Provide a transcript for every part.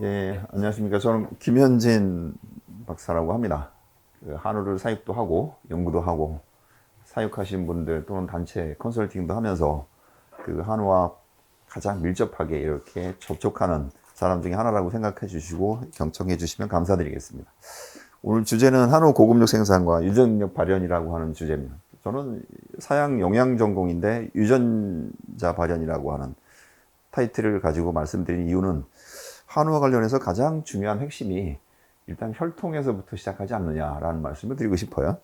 예, 안녕하십니까. 저는 김현진 박사라고 합니다. 한우를 사육도 하고, 연구도 하고, 사육하신 분들 또는 단체 컨설팅도 하면서 한우와 가장 밀접하게 이렇게 접촉하는 사람 중에 하나라고 생각해 주시고 경청해 주시면 감사드리겠습니다. 오늘 주제는 한우 고급육 생산과 유전력 발현이라고 하는 주제입니다. 저는 사양 영양 전공인데 유전자 발현이라고 하는 타이틀을 가지고 말씀드린 이유는 한우와 관련해서 가장 중요한 핵심이 일단 혈통에서부터 시작하지 않느냐라는 말씀을 드리고 싶어요.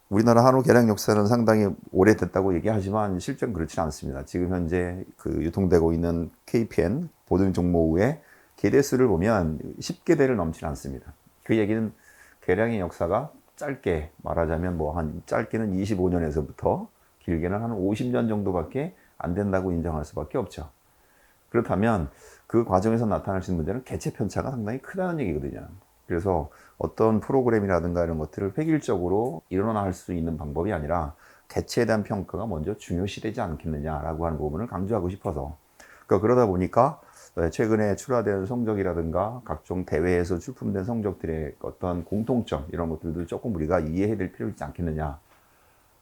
우리나라 한우 개량 역사는 상당히 오래됐다고 얘기하지만 실제는 그렇지는 않습니다. 지금 현재 유통되고 있는 KPN 보등 종목의 개대수를 보면 10개대를 넘지는 않습니다. 그 얘기는 개량의 역사가 짧게 말하자면 한 짧게는 25년에서부터 길게는 한 50년 정도밖에 안 된다고 인정할 수밖에 없죠. 그렇다면 그 과정에서 나타날 수 있는 문제는 개체 편차가 상당히 크다는 얘기거든요. 그래서 어떤 프로그램이라든가 이런 것들을 획일적으로 일어날 수 있는 방법이 아니라 개체에 대한 평가가 먼저 중요시되지 않겠느냐라고 하는 부분을 강조하고 싶어서 그러다 보니까 최근에 출하된 성적이라든가 각종 대회에서 출품된 성적들의 어떤 공통점 이런 것들도 조금 우리가 이해해야 될 필요가 있지 않겠느냐.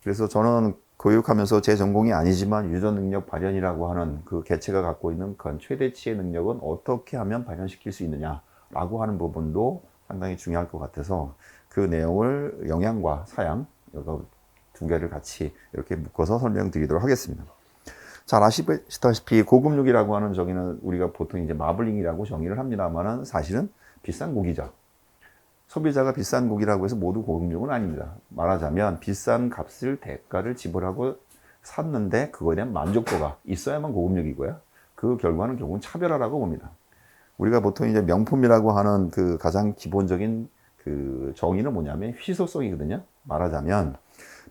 그래서 저는 교육하면서 제 전공이 아니지만 유전 능력 발현이라고 하는 그 개체가 갖고 있는 그 최대치의 능력은 어떻게 하면 발현시킬 수 있느냐라고 하는 부분도 상당히 중요할 것 같아서 그 내용을 영양과 사양 이거 두 개를 같이 이렇게 묶어서 설명드리도록 하겠습니다. 잘 아시다시피 고급육이라고 하는 정의는 우리가 보통 이제 마블링이라고 정의를 합니다만은 사실은 비싼 고기죠. 소비자가 비싼 고기라고 해서 모두 고급육은 아닙니다. 말하자면 비싼 값을 대가를 지불하고 샀는데 그거에 대한 만족도가 있어야만 고급육이고요. 그 결과는 결국은 차별화라고 봅니다. 우리가 보통 이제 명품이라고 하는 그 가장 기본적인 그 정의는 뭐냐면 희소성이거든요. 말하자면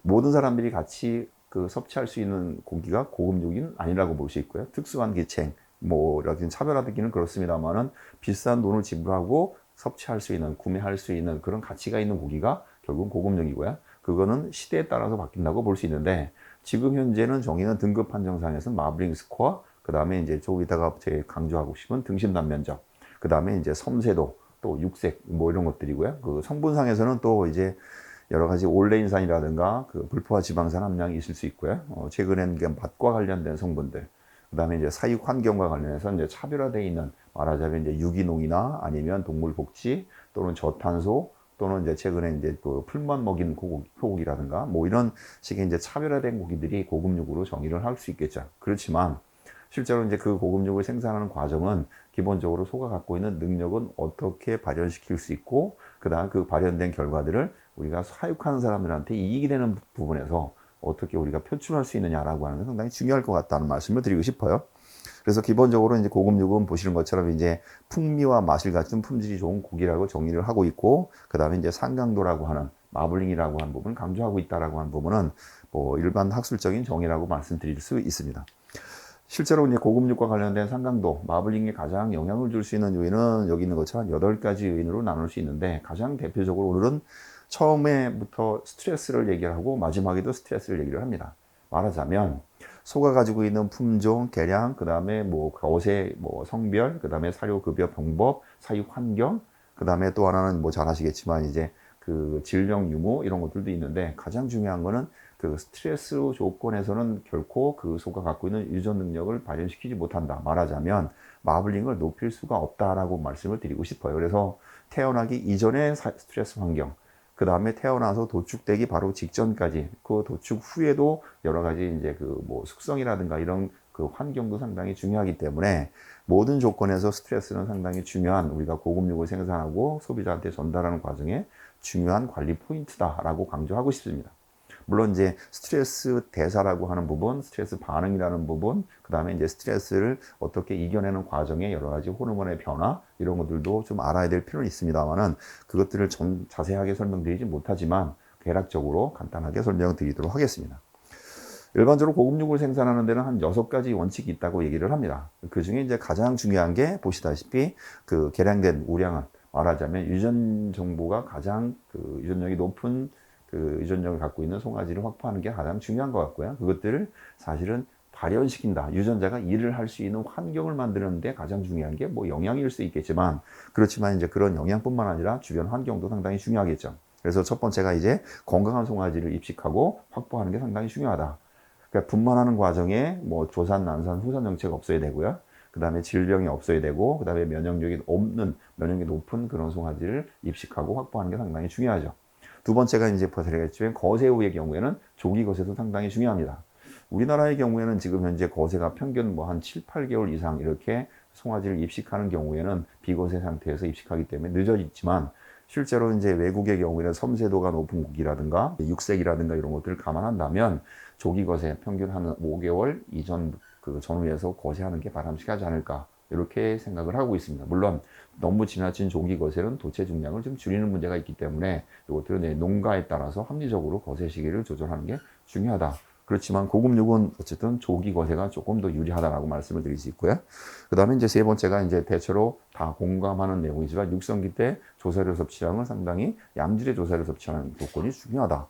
모든 사람들이 같이 섭취할 수 있는 고기가 고급육은 아니라고 볼 수 있고요. 특수한 기생, 이렇게 차별화 듣기는 그렇습니다만은 비싼 돈을 지불하고 섭취할 수 있는, 구매할 수 있는 그런 가치가 있는 고기가 결국은 고급육이고요. 그거는 시대에 따라서 바뀐다고 볼 수 있는데 지금 현재는 정의는 등급 판정상에서 마블링 스코어, 그 다음에 이제 조금 이따가 제가 강조하고 싶은 등심 단면적, 그 다음에 이제 섬세도, 또 육색 이런 것들이고요. 그 성분상에서는 또 이제 여러 가지 올레인산이라든가 불포화 지방산 함량이 있을 수 있고요. 최근에는 맛과 관련된 성분들, 그 다음에 이제 사육 환경과 관련해서 이제 차별화되어 있는 말하자면 이제 유기농이나 아니면 동물 복지 또는 저탄소 또는 이제 최근에 이제 또 풀만 먹이는 소고기라든가 이런 식의 이제 차별화된 고기들이 고급육으로 정의를 할 수 있겠죠. 그렇지만 실제로 이제 그 고급육을 생산하는 과정은 기본적으로 소가 갖고 있는 능력은 어떻게 발현시킬 수 있고 그다음 그 발현된 결과들을 우리가 사육하는 사람들한테 이익이 되는 부분에서 어떻게 우리가 표출할 수 있느냐라고 하는 게 상당히 중요할 것 같다는 말씀을 드리고 싶어요. 그래서 기본적으로 이제 고급육은 보시는 것처럼 이제 풍미와 맛을 갖춘 품질이 좋은 고기라고 정의를 하고 있고, 그 다음에 이제 상강도라고 하는 마블링이라고 하는 부분을 강조하고 있다라고 하는 부분은 일반 학술적인 정의라고 말씀드릴 수 있습니다. 실제로 이제 고급육과 관련된 상강도, 마블링에 가장 영향을 줄 수 있는 요인은 여기 있는 것처럼 8가지 요인으로 나눌 수 있는데 가장 대표적으로 오늘은 처음에부터 스트레스를 얘기를 하고 마지막에도 스트레스를 얘기를 합니다. 말하자면 소가 가지고 있는 품종, 개량, 그 다음에 거세, 성별, 그 다음에 사료급여 방법, 사육 환경, 그 다음에 또 하나는 잘 아시겠지만 이제 그 질병 유무 이런 것들도 있는데 가장 중요한 거는 그 스트레스 조건에서는 결코 그 소가 갖고 있는 유전 능력을 발현시키지 못한다. 말하자면 마블링을 높일 수가 없다라고 말씀을 드리고 싶어요. 그래서 태어나기 이전의 스트레스 환경, 그 다음에 태어나서 도축되기 바로 직전까지, 그 도축 후에도 여러 가지 이제 숙성이라든가 이런 그 환경도 상당히 중요하기 때문에 모든 조건에서 스트레스는 상당히 중요한 우리가 고급육을 생산하고 소비자한테 전달하는 과정에 중요한 관리 포인트다라고 강조하고 싶습니다. 물론 이제 스트레스 대사라고 하는 부분, 스트레스 반응이라는 부분, 그 다음에 이제 스트레스를 어떻게 이겨내는 과정에 여러 가지 호르몬의 변화, 이런 것들도 좀 알아야 될 필요는 있습니다만은 그것들을 좀 자세하게 설명드리지 못하지만 대략적으로 간단하게 설명드리도록 하겠습니다. 일반적으로 고급육을 생산하는 데는 한 6가지 원칙이 있다고 얘기를 합니다. 그 중에 이제 가장 중요한 게 보시다시피 그 개량된 우량한, 말하자면 유전 정보가 가장 유전력이 높은 유전력을 갖고 있는 송아지를 확보하는 게 가장 중요한 것 같고요. 그것들을 사실은 발현시킨다. 유전자가 일을 할 수 있는 환경을 만드는데 가장 중요한 게 뭐 영양일 수 있겠지만, 그렇지만 이제 그런 영양뿐만 아니라 주변 환경도 상당히 중요하겠죠. 그래서 첫 번째가 이제 건강한 송아지를 입식하고 확보하는 게 상당히 중요하다. 그러니까 분만하는 과정에 뭐 조산, 난산, 후산 정체가 없어야 되고요. 그 다음에 질병이 없어야 되고, 그 다음에 면역력이 높은 그런 송아지를 입식하고 확보하는 게 상당히 중요하죠. 두 번째가 이제 제가 거세우의 경우에는 조기 거세도 상당히 중요합니다. 우리나라의 경우에는 지금 현재 거세가 평균 뭐 한 7, 8개월 이상 이렇게 송아지를 입식하는 경우에는 비거세 상태에서 입식하기 때문에 늦어지지만, 실제로 이제 외국의 경우에는 섬세도가 높은 고기라든가 육색이라든가 이런 것들을 감안한다면 조기 거세 평균 한 5개월 이전 전후에서 거세하는 게 바람직하지 않을까, 이렇게 생각을 하고 있습니다. 물론 너무 지나친 조기 거세는 도체 중량을 좀 줄이는 문제가 있기 때문에 이것들은 농가에 따라서 합리적으로 거세 시기를 조절하는 게 중요하다. 그렇지만 고급육은 어쨌든 조기 거세가 조금 더 유리하다라고 말씀을 드릴 수 있고요. 그 다음에 이제 세 번째가 이제 대체로 다 공감하는 내용이지만, 육성기 때 조사료 섭취량을 상당히 양질의 조사료 섭취하는 조건이 중요하다.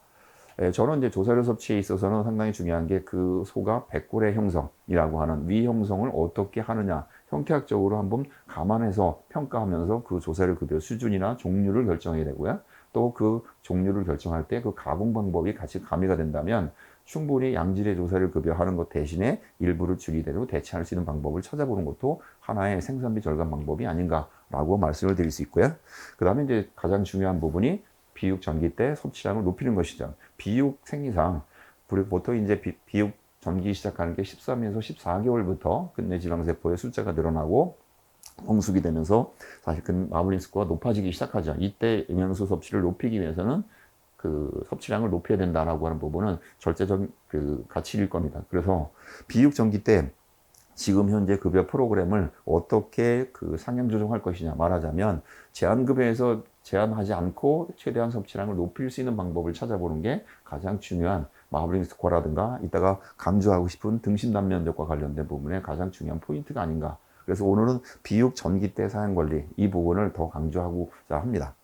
저는 이제 조사료 섭취에 있어서는 상당히 중요한 게 그 소가 백골의 형성이라고 하는 위 형성을 어떻게 하느냐, 형태학적으로 한번 감안해서 평가하면서 그 조사료 급여 수준이나 종류를 결정해야 되고요. 또 그 종류를 결정할 때 그 가공 방법이 같이 가미가 된다면 충분히 양질의 조사를 급여하는 것 대신에 일부를 줄이대로 대체할 수 있는 방법을 찾아보는 것도 하나의 생산비 절감 방법이 아닌가라고 말씀을 드릴 수 있고요. 그 다음에 이제 가장 중요한 부분이 비육 전기 때 섭취량을 높이는 것이죠. 비육 생리상, 우리 보통 이제 비육 전기 시작하는 게 13에서 14개월부터 끝내 지방세포의 숫자가 늘어나고 성숙이 되면서 사실 그 마블링 스코어가 높아지기 시작하죠. 이때 영양소 섭취를 높이기 위해서는 그 섭취량을 높여야 된다라고 하는 부분은 절대적 그 가치일 겁니다. 그래서 비육 전기 때 지금 현재 급여 프로그램을 어떻게 그 상향 조정할 것이냐, 말하자면 제한급여에서 제한하지 않고 최대한 섭취량을 높일 수 있는 방법을 찾아보는 게 가장 중요한 마블링 스코어라든가 이따가 강조하고 싶은 등심 단면적과 관련된 부분에 가장 중요한 포인트가 아닌가. 그래서 오늘은 비육 전기 때 사양 관리 이 부분을 더 강조하고자 합니다.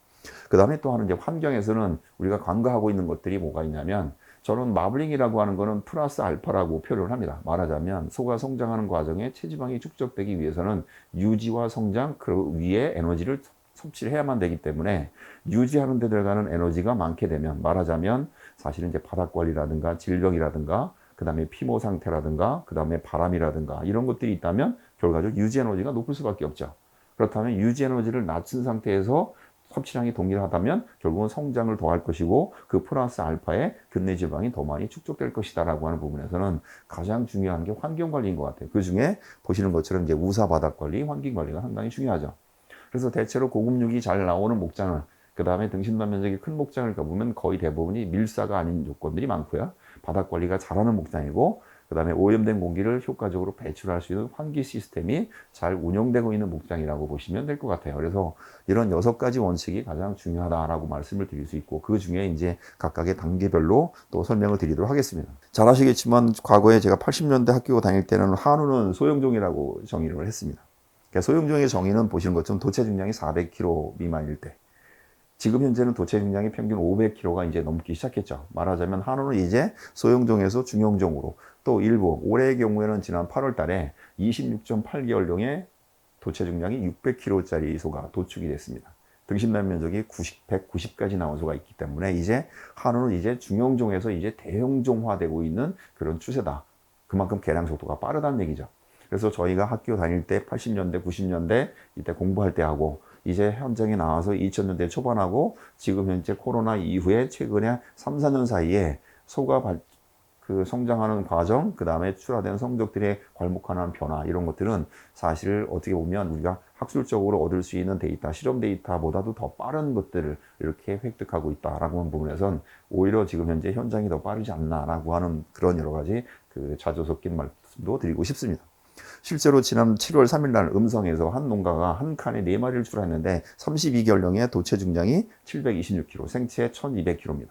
그 다음에 또 하는 이제 환경에서는 우리가 간과하고 있는 것들이 뭐가 있냐면, 저는 마블링이라고 하는 거는 플러스 알파라고 표현을 합니다. 말하자면 소가 성장하는 과정에 체지방이 축적되기 위해서는 유지와 성장, 그 위에 에너지를 섭취를 해야만 되기 때문에 유지하는 데 들어가는 에너지가 많게 되면, 말하자면 사실은 이제 바닥 관리라든가 질병이라든가 그 다음에 피모 상태라든가 그 다음에 바람이라든가 이런 것들이 있다면 결과적으로 유지 에너지가 높을 수밖에 없죠. 그렇다면 유지 에너지를 낮춘 상태에서 섭취량이 동일하다면 결국은 성장을 더할 것이고 그 플러스 알파에 근내 지방이 더 많이 축적될 것이다라고 하는 부분에서는 가장 중요한 게 환경 관리인 것 같아요. 그 중에 보시는 것처럼 이제 우사 바닥 관리, 환경 관리가 상당히 중요하죠. 그래서 대체로 고급육이 잘 나오는 목장을, 그 다음에 등심단 면적이 큰 목장을 가보면 거의 대부분이 밀사가 아닌 조건들이 많고요. 바닥 관리가 잘하는 목장이고, 그 다음에 오염된 공기를 효과적으로 배출할 수 있는 환기 시스템이 잘 운영되고 있는 목장이라고 보시면 될 것 같아요. 그래서 이런 6가지 원칙이 가장 중요하다라고 말씀을 드릴 수 있고, 그 중에 이제 각각의 단계별로 또 설명을 드리도록 하겠습니다. 잘 아시겠지만 과거에 제가 80년대 학교 다닐 때는 한우는 소형종이라고 정의를 했습니다. 그러니까 소형종의 정의는 보시는 것처럼 도체 중량이 400kg 미만일 때, 지금 현재는 도체 중량이 평균 500kg가 이제 넘기 시작했죠. 말하자면 한우는 이제 소형종에서 중형종으로, 또 일부 올해의 경우에는 지난 8월 달에 26.8개월령의 도체 중량이 600kg짜리 소가 도축이 됐습니다. 등심단 면적이 190까지 나온 소가 있기 때문에 이제 한우는 이제 중형종에서 이제 대형종화되고 있는 그런 추세다. 그만큼 개량 속도가 빠르다는 얘기죠. 그래서 저희가 학교 다닐 때 80년대, 90년대 이때 공부할 때 하고 이제 현장에 나와서 2000년대 초반하고 지금 현재 코로나 이후에 최근에 3, 4년 사이에 소가 성장하는 과정, 그 다음에 출하된 성적들의 괄목하는 변화, 이런 것들은 사실 어떻게 보면 우리가 학술적으로 얻을 수 있는 데이터, 실험 데이터보다도 더 빠른 것들을 이렇게 획득하고 있다라고 하는 부분에선 오히려 지금 현재 현장이 더 빠르지 않나라고 하는 그런 여러 가지 자조 섞인 말씀도 드리고 싶습니다. 실제로 지난 7월 3일 날 음성에서 한 농가가 한 칸에 4마리를 출하했는데 32개월령의 도체 중량이 726kg, 생체 1200kg입니다.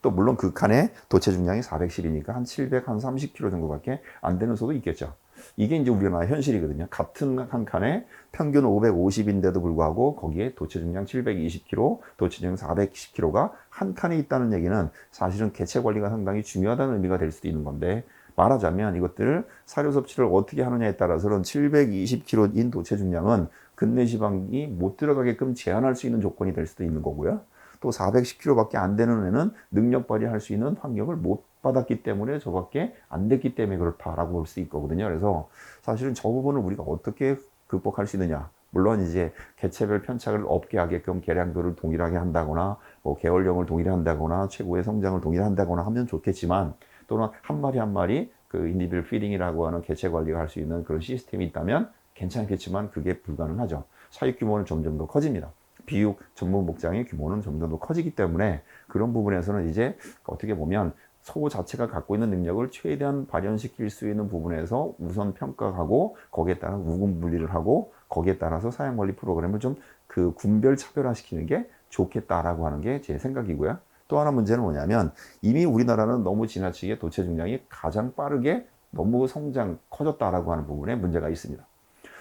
또 물론 그 칸에 도체 중량이 410이니까 한 730kg 정도밖에 안 되는 소도 있겠죠. 이게 이제 우리나라 현실이거든요. 같은 한 칸에 평균 550인데도 불구하고 거기에 도체 중량 720kg, 도체 중량 410kg가 한 칸에 있다는 얘기는 사실은 개체 관리가 상당히 중요하다는 의미가 될 수도 있는 건데, 말하자면 이것들을 사료 섭취를 어떻게 하느냐에 따라서는 720kg인 도체 중량은 근내 지방이 못 들어가게끔 제한할 수 있는 조건이 될 수도 있는 거고요. 또 410kg밖에 안 되는 애는 능력 발휘할 수 있는 환경을 못 받았기 때문에 저밖에 안 됐기 때문에 그렇다라고 볼 수 있거든요. 그래서 사실은 저 부분을 우리가 어떻게 극복할 수 있느냐. 물론 이제 개체별 편차를 없게 하게끔 개량도를 동일하게 한다거나 뭐 개월령을 동일하게 한다거나 최고의 성장을 동일하게 한다거나 하면 좋겠지만 또는 한 마리 한 마리 그 인디비듀얼 피딩이라고 하는 개체 관리가 할 수 있는 그런 시스템이 있다면 괜찮겠지만 그게 불가능하죠. 사육 규모는 점점 더 커집니다. 비육 전문 목장의 규모는 점점 더 커지기 때문에 그런 부분에서는 이제 어떻게 보면 소 자체가 갖고 있는 능력을 최대한 발현시킬 수 있는 부분에서 우선 평가하고 거기에 따라 우군 분리를 하고 거기에 따라서 사양관리 프로그램을 좀 그 군별 차별화시키는 게 좋겠다라고 하는 게 제 생각이고요. 또 하나 문제는 뭐냐면 이미 우리나라는 너무 지나치게 도체 중량이 가장 빠르게 너무 성장 커졌다라고 하는 부분에 문제가 있습니다.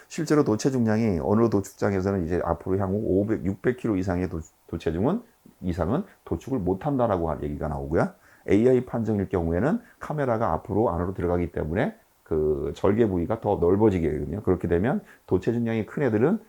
실제로 도체 중량이 어느 도축장에서는 이제 앞으로 향후 500, 600kg 이상의 도체중은 이상은 도축을 못한다라고 하는 얘기가 나오고요. AI 판정일 경우에는 카메라가 앞으로 안으로 들어가기 때문에 그 절개 부위가 더 넓어지게 되거든요. 그렇게 되면 도체 중량이 큰 애들은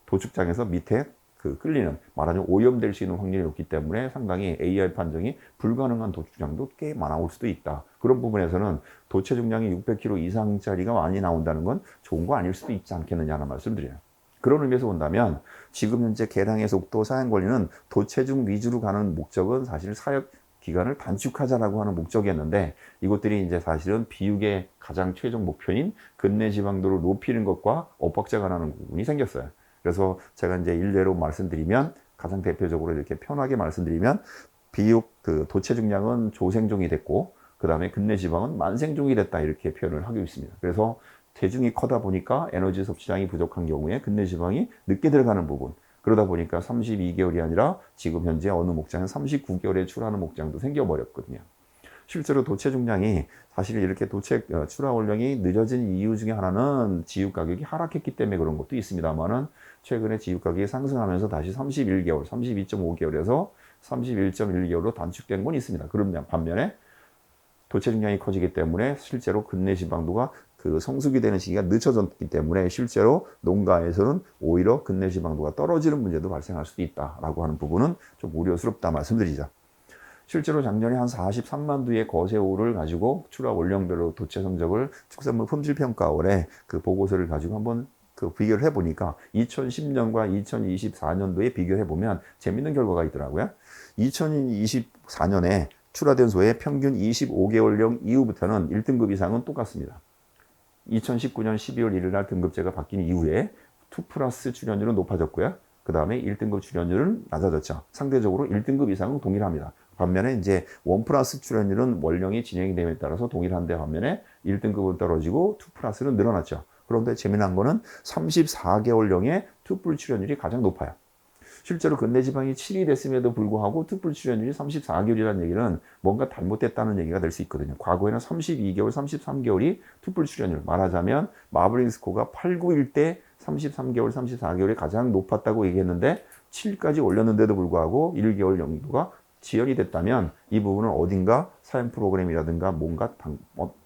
도축장에서 밑에 그 끌리는 말하자면 오염될 수 있는 확률이 높기 때문에 상당히 AI 판정이 불가능한 도축장도 꽤 많아올 수도 있다. 그런 부분에서는 도체 중량이 600kg 이상짜리가 많이 나온다는 건 좋은 거 아닐 수도 있지 않겠느냐는 말씀드려요. 그런 의미에서 본다면 지금 현재 개량의 속도 사양관리는 도체중 위주로 가는 목적은 사실 사육 기간을 단축하자라고 하는 목적이었는데 이것들이 이제 사실은 비육의 가장 최종 목표인 근내 지방도를 높이는 것과 엇박자가 나는 부분이 생겼어요. 그래서 제가 이제 일례로 말씀드리면 가장 대표적으로 이렇게 편하게 말씀드리면 비육 그 도체 중량은 조생종이 됐고 그 다음에 근내 지방은 만생종이 됐다 이렇게 표현을 하고 있습니다. 그래서 대중이 커다 보니까 에너지 섭취량이 부족한 경우에 근내 지방이 늦게 들어가는 부분 그러다 보니까 32개월이 아니라 지금 현재 어느 목장은 39개월에 출하하는 목장도 생겨버렸거든요. 실제로 도체 중량이 사실 이렇게 도체 출하 원령이 늦어진 이유 중에 하나는 지육 가격이 하락했기 때문에 그런 것도 있습니다만은 최근에 지육 가격이 상승하면서 다시 31개월, 32.5개월에서 31.1개월로 단축된 건 있습니다. 그런 반면에 도체 중량이 커지기 때문에 실제로 근내 지방도가 그 성숙이 되는 시기가 늦춰졌기 때문에 실제로 농가에서는 오히려 근내 지방도가 떨어지는 문제도 발생할 수도 있다라고 하는 부분은 좀 우려스럽다 말씀드리죠. 실제로 작년에 한 43만 두의 거세오를 가지고 출하 원령별로 도체 성적을 축산물 품질평가원에 그 보고서를 가지고 한번 그 비교를 해보니까 2010년과 2024년도에 비교해보면 재밌는 결과가 있더라고요. 2024년에 출하된 소의 평균 25개월령 이후부터는 1등급 이상은 똑같습니다. 2019년 12월 1일 날 등급제가 바뀐 이후에 2+ 출연율은 높아졌고요. 그 다음에 1등급 출연율은 낮아졌죠. 상대적으로 1등급 이상은 동일합니다. 반면에 이제 1+ 출연율은 원령이 진행이 됨에 따라서 동일한데 반면에 1등급은 떨어지고 2+는 늘어났죠. 그런데 재미난 거는 34개월령의 2+ 출연율이 가장 높아요. 실제로 근내 지방이 7이 됐음에도 불구하고 2+ 출연율이 34개월이라는 얘기는 뭔가 잘못됐다는 얘기가 될 수 있거든요. 과거에는 32개월, 33개월이 2+ 출연율. 말하자면 마블링 스코어가 8, 9일 때 33개월, 34개월이 가장 높았다고 얘기했는데 7까지 올렸는데도 불구하고 1개월 정도가 지연이 됐다면 이 부분은 어딘가 사용 프로그램이라든가 뭔가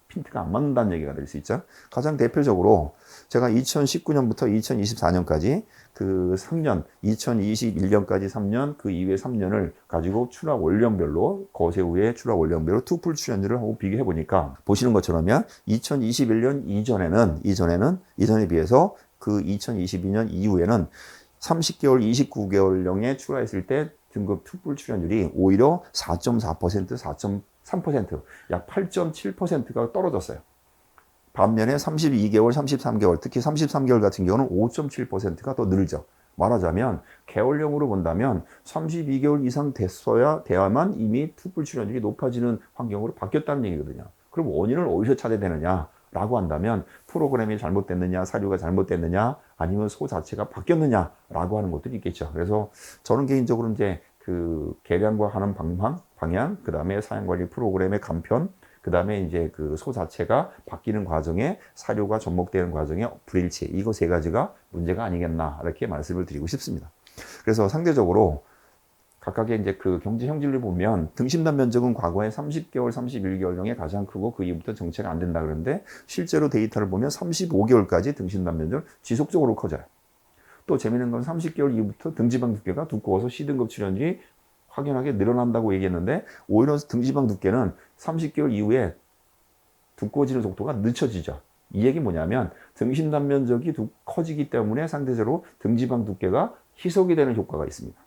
핀트가 안 맞는다는 얘기가 될 수 있죠. 가장 대표적으로 제가 2019년부터 2024년까지 그 3년, 2021년까지 3년, 그 이후에 3년을 가지고 출하 원령별로 거세후의 출하 원령별로 2+ 출연율을 하고 비교해 보니까 보시는 것처럼요. 2021년 이전에 비해서 그 2022년 이후에는 30개월, 29개월령에 출하했을 때 등급 2+ 출연율이 오히려 4.4%, 4.3%, 약 8.7%가 떨어졌어요. 반면에 32개월, 33개월, 특히 33개월 같은 경우는 5.7%가 더 늘죠. 말하자면 개월령으로 본다면 32개월 이상 돼야만 이미 2+ 출연율이 높아지는 환경으로 바뀌었다는 얘기거든요. 그럼 원인을 어디서 찾아야 되느냐라고 한다면 프로그램이 잘못됐느냐, 사료가 잘못됐느냐, 아니면 소 자체가 바뀌었느냐라고 하는 것들이 있겠죠. 그래서 저는 개인적으로 이제 그 개량과 하는 방향, 그 다음에 사양관리 프로그램의 간편, 그 다음에 이제 그 소 자체가 바뀌는 과정에 사료가 접목되는 과정에 불일치, 이거 세 가지가 문제가 아니겠나 이렇게 말씀을 드리고 싶습니다. 그래서 상대적으로 각각의 이제 그 경제 형질을 보면 등심단 면적은 과거에 30개월, 31개월경에 가장 크고 그 이후부터 정체가 안 된다 그러는데 실제로 데이터를 보면 35개월까지 등심단 면적은 지속적으로 커져요. 또 재미있는 건 30개월 이후부터 등지방 두께가 두꺼워서 C등급 출현율이 확연하게 늘어난다고 얘기했는데 오히려 등지방 두께는 30개월 이후에 두꺼워지는 속도가 늦춰지죠. 이 얘기 뭐냐면 등심단 면적이 커지기 때문에 상대적으로 등지방 두께가 희석이 되는 효과가 있습니다.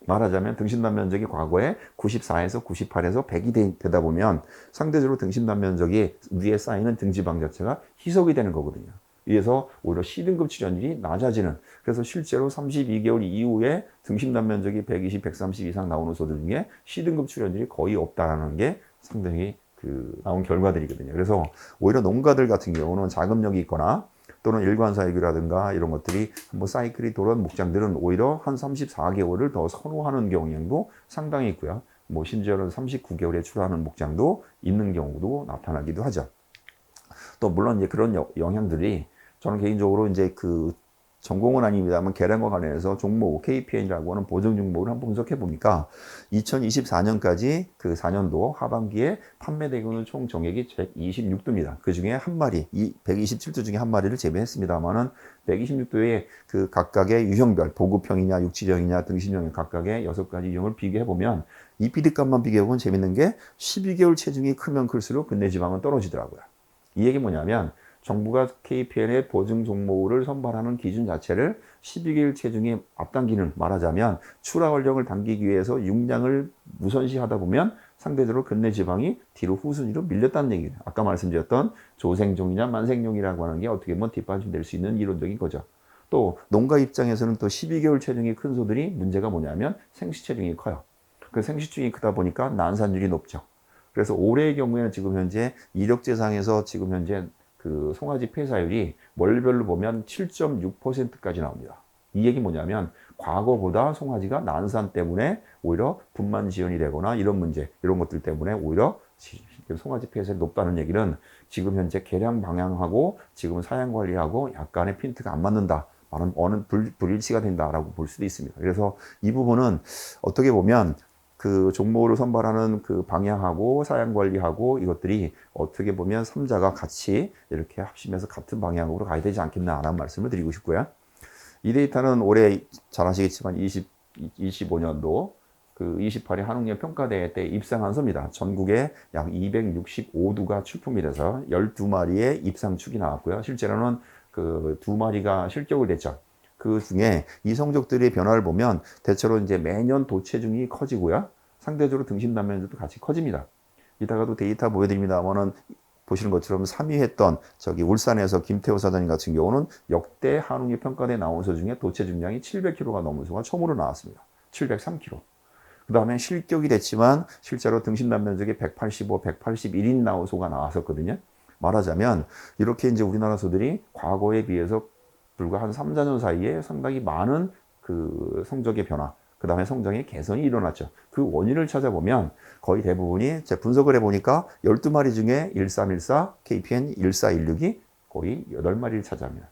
말하자면 등심단 면적이 과거에 94에서 98에서 100이 되다 보면 상대적으로 등심단 면적이 위에 쌓이는 등지방 자체가 희석이 되는 거거든요. 이래서 오히려 C등급 출현율이 낮아지는, 그래서 실제로 32개월 이후에 등심단 면적이 120, 130 이상 나오는 소들 중에 C등급 출현율이 거의 없다는 게 상당히 나온 결과들이거든요. 그래서 오히려 농가들 같은 경우는 자금력이 있거나 또는 일관사육이라든가 이런 것들이 한번 사이클이 돌아온 목장들은 오히려 한 34개월을 더 선호하는 경향도 상당히 있고요. 뭐 심지어는 39개월에 출하하는 목장도 있는 경우도 나타나기도 하죠. 또 물론 이제 그런 영향들이 저는 개인적으로 이제 전공은 아닙니다만 계량과 관련해서 종목 KPN이라고 하는 보정 종목을 한번 분석해 보니까 2024년까지 그 4년도 하반기에 판매 대금은 총 정액이 126도입니다. 그 중에 한 마리, 127도 중에 한 마리를 재배했습니다만은 126도의 그 각각의 유형별, 보급형이냐, 육지형이냐, 등심형의 각각의 6가지 유형을 비교해 보면 이 비례값만 비교해 보면 재밌는 게 12개월 체중이 크면 클수록 근내 지방은 떨어지더라고요. 이 얘기 뭐냐면 정부가 KPN의 보증 종목을 선발하는 기준 자체를 12개월 체중에 앞당기는, 말하자면 출하 원령을 당기기 위해서 용량을 우선시하다 보면 상대적으로 근내 지방이 뒤로 후순위로 밀렸다는 얘기예요. 아까 말씀드렸던 조생종이냐 만생종이라고 하는 게 어떻게 보면 뒷받침 될 수 있는 이론적인 거죠. 또 농가 입장에서는 또 12개월 체중이 큰 소들이 문제가 뭐냐면 생시 체중이 커요. 그 생시 체중이 크다 보니까 난산율이 높죠. 그래서 올해의 경우에는 지금 현재 이력제상에서 지금 현재 그 송아지 폐사율이 월별로 보면 7.6%까지 나옵니다. 이 얘기 뭐냐면 과거보다 송아지가 난산 때문에 오히려 분만 지연이 되거나 이런 문제, 이런 것들 때문에 오히려 송아지 폐사율이 높다는 얘기는 지금 현재 개량 방향하고 지금 사양 관리하고 약간의 핀트가 안 맞는다. 어느 불일치가 된다라고 볼 수도 있습니다. 그래서 이 부분은 어떻게 보면 그 종목을 선발하는 그 방향하고 사양 관리하고 이것들이 어떻게 보면 3자가 같이 이렇게 합심해서 같은 방향으로 가야 되지 않겠나라는 말씀을 드리고 싶고요. 이 데이터는 올해 잘 아시겠지만 25년도 그 28회 한국령 평가대회 때 입상한 소입니다. 전국에 약 265두가 출품이 돼서 12마리의 입상축이 나왔고요. 실제로는 그 2마리가 실격을 됐죠. 그 중에 이 성적들의 변화를 보면 대체로 이제 매년 도체중이 커지고요. 상대적으로 등심단 면적도 같이 커집니다. 이따가도 데이터 보여드립니다만은 보시는 것처럼 3위 했던 저기 울산에서 김태호 사장님 같은 경우는 역대 한웅리 평가대에 나온 소 중에 도체중량이 700kg가 넘은 소가 처음으로 나왔습니다. 703kg. 그 다음에 실격이 됐지만 실제로 등심단 면적이 185, 181인 나온 소가 나왔었거든요. 말하자면 이렇게 이제 우리나라 소들이 과거에 비해서 불과 한 3, 4년 사이에 상당히 많은 그 성적의 변화, 그 다음에 성장의 개선이 일어났죠. 그 원인을 찾아보면 거의 대부분이 제가 분석을 해보니까 12마리 중에 1314, KPN 1416이 거의 8마리를 차지합니다.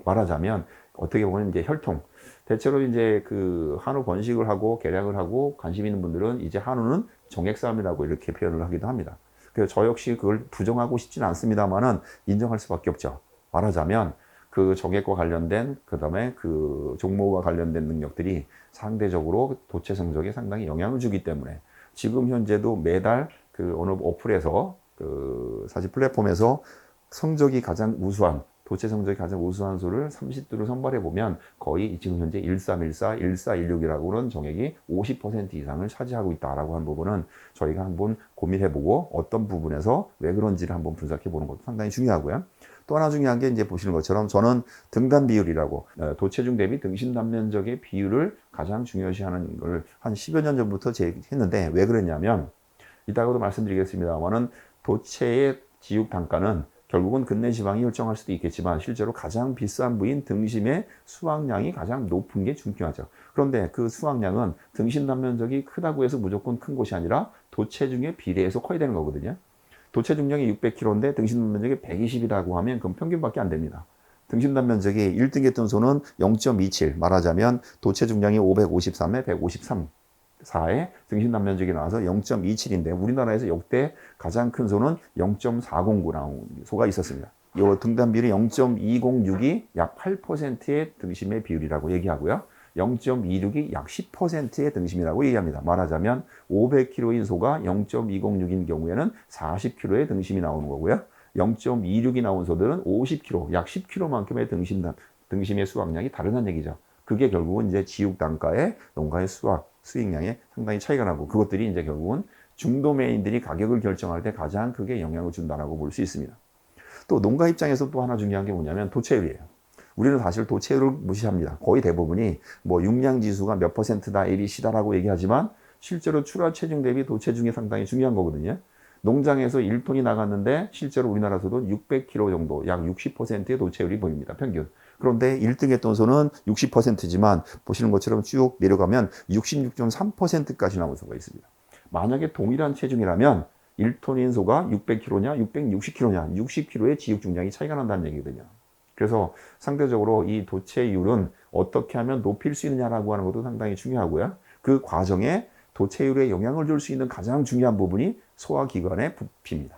말하자면 어떻게 보면 이제 혈통. 대체로 이제 그 한우 번식을 하고 개량을 하고 관심 있는 분들은 이제 한우는 정액싸움이라고 이렇게 표현을 하기도 합니다. 그래서 저 역시 그걸 부정하고 싶지는 않습니다만은 인정할 수밖에 없죠. 말하자면 그 정액과 관련된, 그 다음에 그 종목과 관련된 능력들이 상대적으로 도체 성적에 상당히 영향을 주기 때문에 지금 현재도 매달 그 어느 어플에서 그 사실 플랫폼에서 성적이 가장 우수한, 도체 성적이 가장 우수한 수를 30두를 선발해 보면 거의 지금 현재 1314, 1416이라고 하는 정액이 50% 이상을 차지하고 있다라고 하는 부분은 저희가 한번 고민해 보고 어떤 부분에서 왜 그런지를 한번 분석해 보는 것도 상당히 중요하고요. 또 하나 중요한 게 이제 보시는 것처럼 저는 등단 비율이라고 도체중 대비 등심단 면적의 비율을 가장 중요시하는 걸 한 10여 년 전부터 했는데 왜 그랬냐면 이따가도 말씀드리겠습니다만은 도체의 지육 단가는 결국은 근내 지방이 일정할 수도 있겠지만 실제로 가장 비싼 부인 등심의 수확량이 가장 높은 게 중요하죠. 그런데 그 수확량은 등심단 면적이 크다고 해서 무조건 큰 것이 아니라 도체중에 비례해서 커야 되는 거거든요. 도체 중량이 600kg인데 등심단 면적이 120이라고 하면 그건 평균밖에 안 됩니다. 등심단 면적이 1등 했던 소는 0.27, 말하자면 도체 중량이 553에 153. 4에 등심 단면적이 나와서 0.27인데 우리나라에서 역대 가장 큰 소는 0.409 나온 소가 있었습니다. 이 등단 비율이 0.206이 약 8%의 등심의 비율이라고 얘기하고요. 0.26이 약 10%의 등심이라고 얘기합니다. 말하자면 500kg인 소가 0.206인 경우에는 40kg의 등심이 나오는 거고요. 0.26이 나온 소들은 50kg, 약 10kg만큼의 등심의 수확량이 다르다는 얘기죠. 그게 결국은 이제 지육 단가의 농가의 수익량에 상당히 차이가 나고 그것들이 이제 결국은 중도매인들이 가격을 결정할 때 가장 크게 영향을 준다라고 볼 수 있습니다. 또 농가 입장에서 또 하나 중요한 게 뭐냐면 도체율이에요. 우리는 사실 도체율을 무시합니다. 거의 대부분이 뭐 육량지수가 몇 %다 ABC다라고 얘기하지만 실제로 출하 체중 대비 도체중이 상당히 중요한 거거든요. 농장에서 1톤이 나갔는데 실제로 우리나라에서도 600kg 정도, 약 60%의 도체율이 보입니다. 평균. 그런데 1등 했던 소는 60%지만 보시는 것처럼 쭉 내려가면 66.3%까지 나온 소가 있습니다. 만약에 동일한 체중이라면 1톤인 소가 600kg냐, 660kg냐, 60kg의 지육 중량이 차이가 난다는 얘기거든요. 그래서 상대적으로 이 도체율은 어떻게 하면 높일 수 있느냐라고 하는 것도 상당히 중요하고요. 그 과정에 도체율에 영향을 줄 수 있는 가장 중요한 부분이 소화기관의 부피입니다.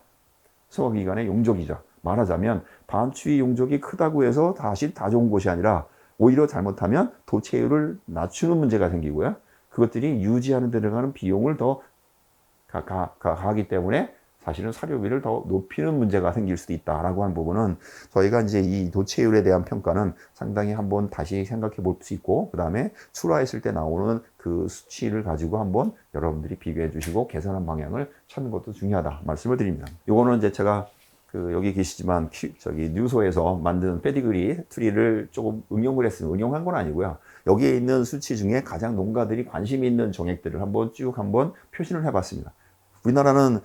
소화기관의 용적이죠. 말하자면 반추위 용적이 크다고 해서 사실 다 좋은 것이 아니라 오히려 잘못하면 도체율을 낮추는 문제가 생기고요. 그것들이 유지하는 데 들어가는 비용을 더 가하기 때문에 사실은 사료비를 더 높이는 문제가 생길 수도 있다라고 하는 부분은 저희가 이제 이 도체율에 대한 평가는 상당히 한번 다시 생각해 볼 수 있고 그 다음에 출하했을 때 나오는 그 수치를 가지고 한번 여러분들이 비교해 주시고 계산한 방향을 찾는 것도 중요하다 말씀을 드립니다. 요거는 이제 제가 여기 계시지만 뉴소에서 만든 페디그리 트리를 조금 응용을 했습니다. 응용한 건 아니고요. 여기에 있는 수치 중에 가장 농가들이 관심이 있는 정액들을 한번 표시를 해봤습니다. 우리나라는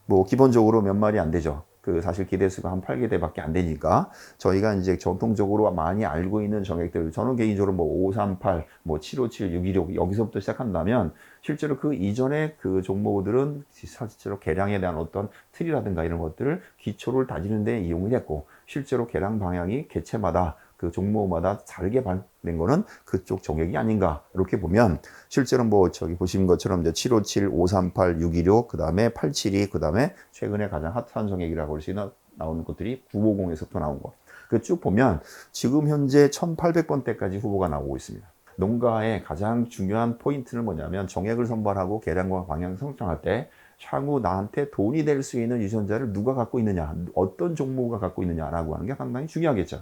뭐 기본적으로 몇 마리 안 되죠. 사실 기대수가 한 8개대밖에 안 되니까 저희가 이제 전통적으로 많이 알고 있는 정액들 저는 개인적으로 뭐 538, 뭐 757, 626 여기서부터 시작한다면 실제로 그 이전에 그 종목들은 실제로 계량에 대한 어떤 틀이라든가 이런 것들을 기초를 다지는 데 이용을 했고 실제로 계량 방향이 개체마다 그 종목마다 다르게 발된 거는 그쪽 정액이 아닌가 이렇게 보면 실제로 뭐 보시는 것처럼 이제 757, 538, 626 그 다음에 872 그 다음에 최근에 가장 핫한 정액이라고 할 수 있는 나오는 것들이 950에서부터 나온 거. 그 쭉 보면 지금 현재 1800번대까지 후보가 나오고 있습니다. 농가의 가장 중요한 포인트는 뭐냐면 정액을 선발하고 계량과 방향 설정할 때 향후 나한테 돈이 될 수 있는 유전자를 누가 갖고 있느냐, 어떤 종목가 갖고 있느냐라고 하는 게 상당히 중요하겠죠.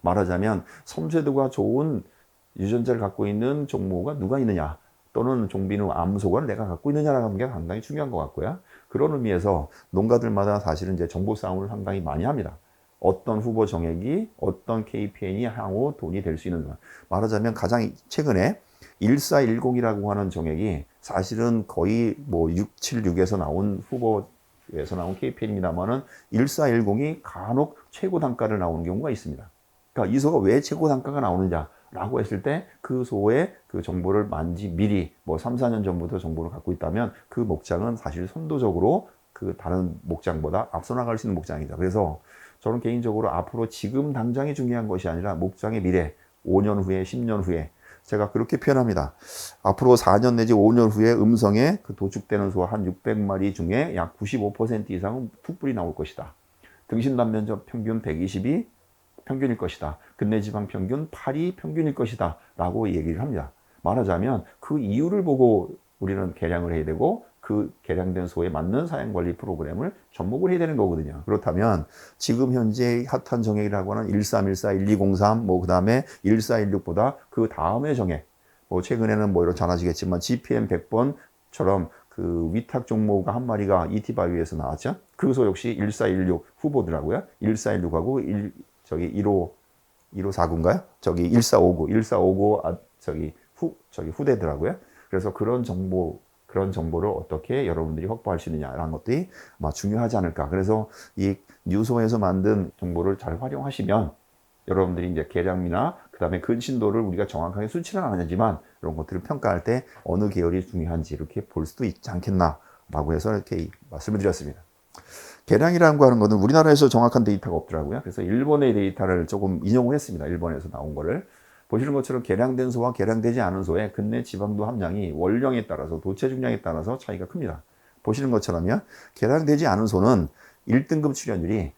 말하자면 섬세도가 좋은 유전자를 갖고 있는 종모가 누가 있느냐 또는 종비누 암소가 내가 갖고 있느냐라는 게 상당히 중요한 것 같고요. 그런 의미에서 농가들마다 사실은 이제 정보 싸움을 상당히 많이 합니다. 어떤 후보 정액이 어떤 KPN이 향후 돈이 될 수 있는가. 말하자면 가장 최근에 1410이라고 하는 정액이 사실은 거의 뭐 676에서 나온 후보에서 나온 KPN입니다만은 1410이 간혹 최고 단가를 나오는 경우가 있습니다. 그러니까 이 소가 왜 최고 단가가 나오느냐라고 했을 때 그 소의 그 정보를 미리 뭐 3, 4년 전부터 정보를 갖고 있다면 그 목장은 사실 선도적으로 그 다른 목장보다 앞서 나갈 수 있는 목장이죠. 그래서 저는 개인적으로 앞으로 지금 당장이 중요한 것이 아니라 목장의 미래, 5년 후에, 10년 후에 제가 그렇게 표현합니다. 앞으로 4년 내지 5년 후에 음성에 그 도축되는 소 한 600마리 중에 약 95% 이상은 툭불이 나올 것이다. 등심 단면적 평균 120이 평균일 것이다. 근내지방 평균 8이 평균일 것이다. 라고 얘기를 합니다. 말하자면 그 이유를 보고 우리는 계량을 해야 되고 그 계량된 소에 맞는 사양관리 프로그램을 접목을 해야 되는 거거든요. 그렇다면 지금 현재 핫한 정액이라고 하는 1314, 1203, 뭐 그 다음에 1416보다 그 다음의 정액, 뭐 최근에는 뭐 이런 잘 아시겠지만 GPM 100번처럼 그 위탁 종목가 한 마리가 ET바이오에서 나왔죠. 그 소 역시 1416 후보더라고요. 1416하고 1549인가요? 1459 후대더라고요. 그래서 그런 정보를 어떻게 여러분들이 확보할 수 있느냐라는 것들이 아마 중요하지 않을까. 그래서 이 뉴소에서 만든 정보를 잘 활용하시면 여러분들이 이제 계량이나 그다음에 근신도를 우리가 정확하게 수치는 안 하지만 이런 것들을 평가할 때 어느 계열이 중요한지 이렇게 볼 수도 있지 않겠나라고 해서 이렇게 말씀을 드렸습니다. 계량이라는 거 하는 거는 우리나라에서 정확한 데이터가 없더라고요. 그래서 일본의 데이터를 조금 인용을 했습니다. 일본에서 나온 거를. 보시는 것처럼 개량된 소와 개량되지 않은 소의 근내 지방도 함량이 원령에 따라서 도체 중량에 따라서 차이가 큽니다. 보시는 것처럼요. 개량되지 않은 소는 1등급 출현율이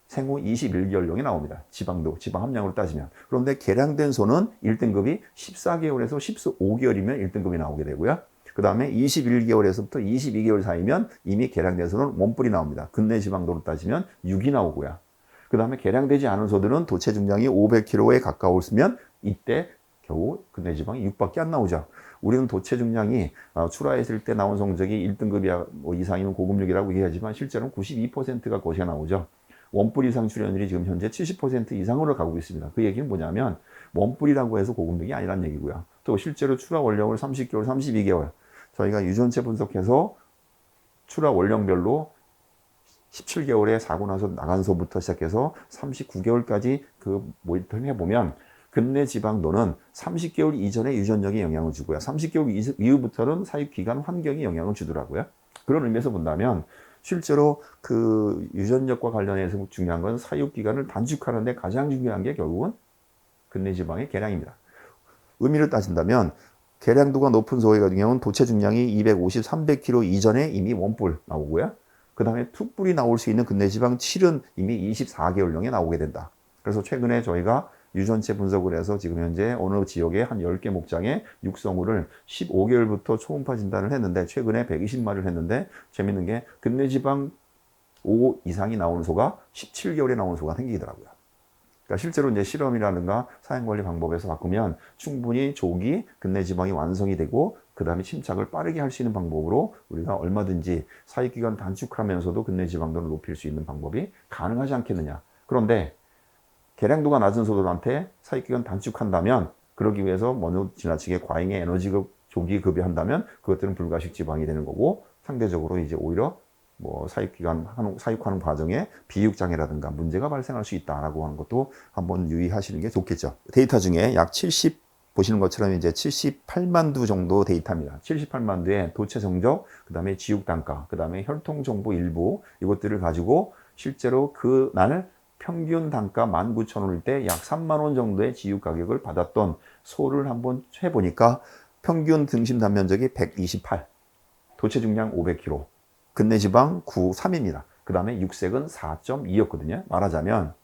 생후 21개월령에 나옵니다. 지방도, 지방 함량으로 따지면. 그런데 개량된 소는 1등급이 14개월에서 15개월이면 1등급이 나오게 되고요. 그 다음에 21개월에서부터 22개월 사이면 이미 개량된 소는 원뿔이 나옵니다. 근내 지방도로 따지면 6이 나오고요. 그 다음에 개량되지 않은 소들은 도체 중량이 500kg에 가까웠으면 이때 겨우 근내 지방이 6밖에 안 나오죠. 우리는 도체 중량이 출하했을 때 나온 성적이 1등급 이상이면 고급육이라고 얘기하지만 실제로는 92%가 거시가 나오죠. 원뿔 이상 출현율이 지금 현재 70% 이상으로 가고 있습니다. 그 얘기는 뭐냐면 원뿔이라고 해서 고급육이 아니란 얘기고요. 또 실제로 출하 원령을 30개월, 32개월 저희가 유전체 분석해서 출하 원령별로 17개월에 사고 나서 나간 소부터 시작해서 39개월까지 그 모니터링 해보면 근내 지방도는 30개월 이전에 유전력에 영향을 주고요. 30개월 이후부터는 사육기간 환경이 영향을 주더라고요. 그런 의미에서 본다면 실제로 그 유전력과 관련해서 중요한 건 사육기간을 단축하는 데 가장 중요한 게 결국은 근내 지방의 개량입니다. 의미를 따진다면 개량도가 높은 소의 같은 경우는 도체 중량이 250, 300kg 이전에 이미 원뿔 나오고요. 그 다음에 투뿔이 나올 수 있는 근내 지방 7은 이미 24개월령에 나오게 된다. 그래서 최근에 저희가 유전체 분석을 해서 지금 현재 어느 지역에 한 10개 목장에 육성우를 15개월부터 초음파 진단을 했는데 최근에 120마리를 했는데 재밌는 게 근내 지방 5 이상이 나오는 소가 17개월에 나오는 소가 생기더라고요. 그러니까 실제로 이제 실험이라든가 사행관리 방법에서 바꾸면 충분히 조기 근내 지방이 완성이 되고 그 다음에 침착을 빠르게 할 수 있는 방법으로 우리가 얼마든지 사육기간 단축하면서도 근내 지방도를 높일 수 있는 방법이 가능하지 않겠느냐. 그런데 개량도가 낮은 소들한테 사육기간 단축한다면 그러기 위해서 먼저 지나치게 과잉의 에너지급 조기 급여한다면 그것들은 불가식 지방이 되는 거고 상대적으로 이제 오히려 뭐 사육하는 과정에 비육장애라든가 문제가 발생할 수 있다라고 하는 것도 한번 유의하시는 게 좋겠죠. 데이터 중에 약 70 보시는 것처럼 이제 78만 두 정도 데이터입니다. 78만 두의 도체 성적, 그 다음에 지육 단가, 그 다음에 혈통 정보 일부 이것들을 가지고 실제로 그 날 평균 단가 19,000원일 때 약 3만 원 정도의 지육 가격을 받았던 소를 한번 해보니까 평균 등심 단면적이 128, 도체 중량 500kg, 근내 지방 9.3입니다. 그 다음에 육색은 4.2였거든요. 말하자면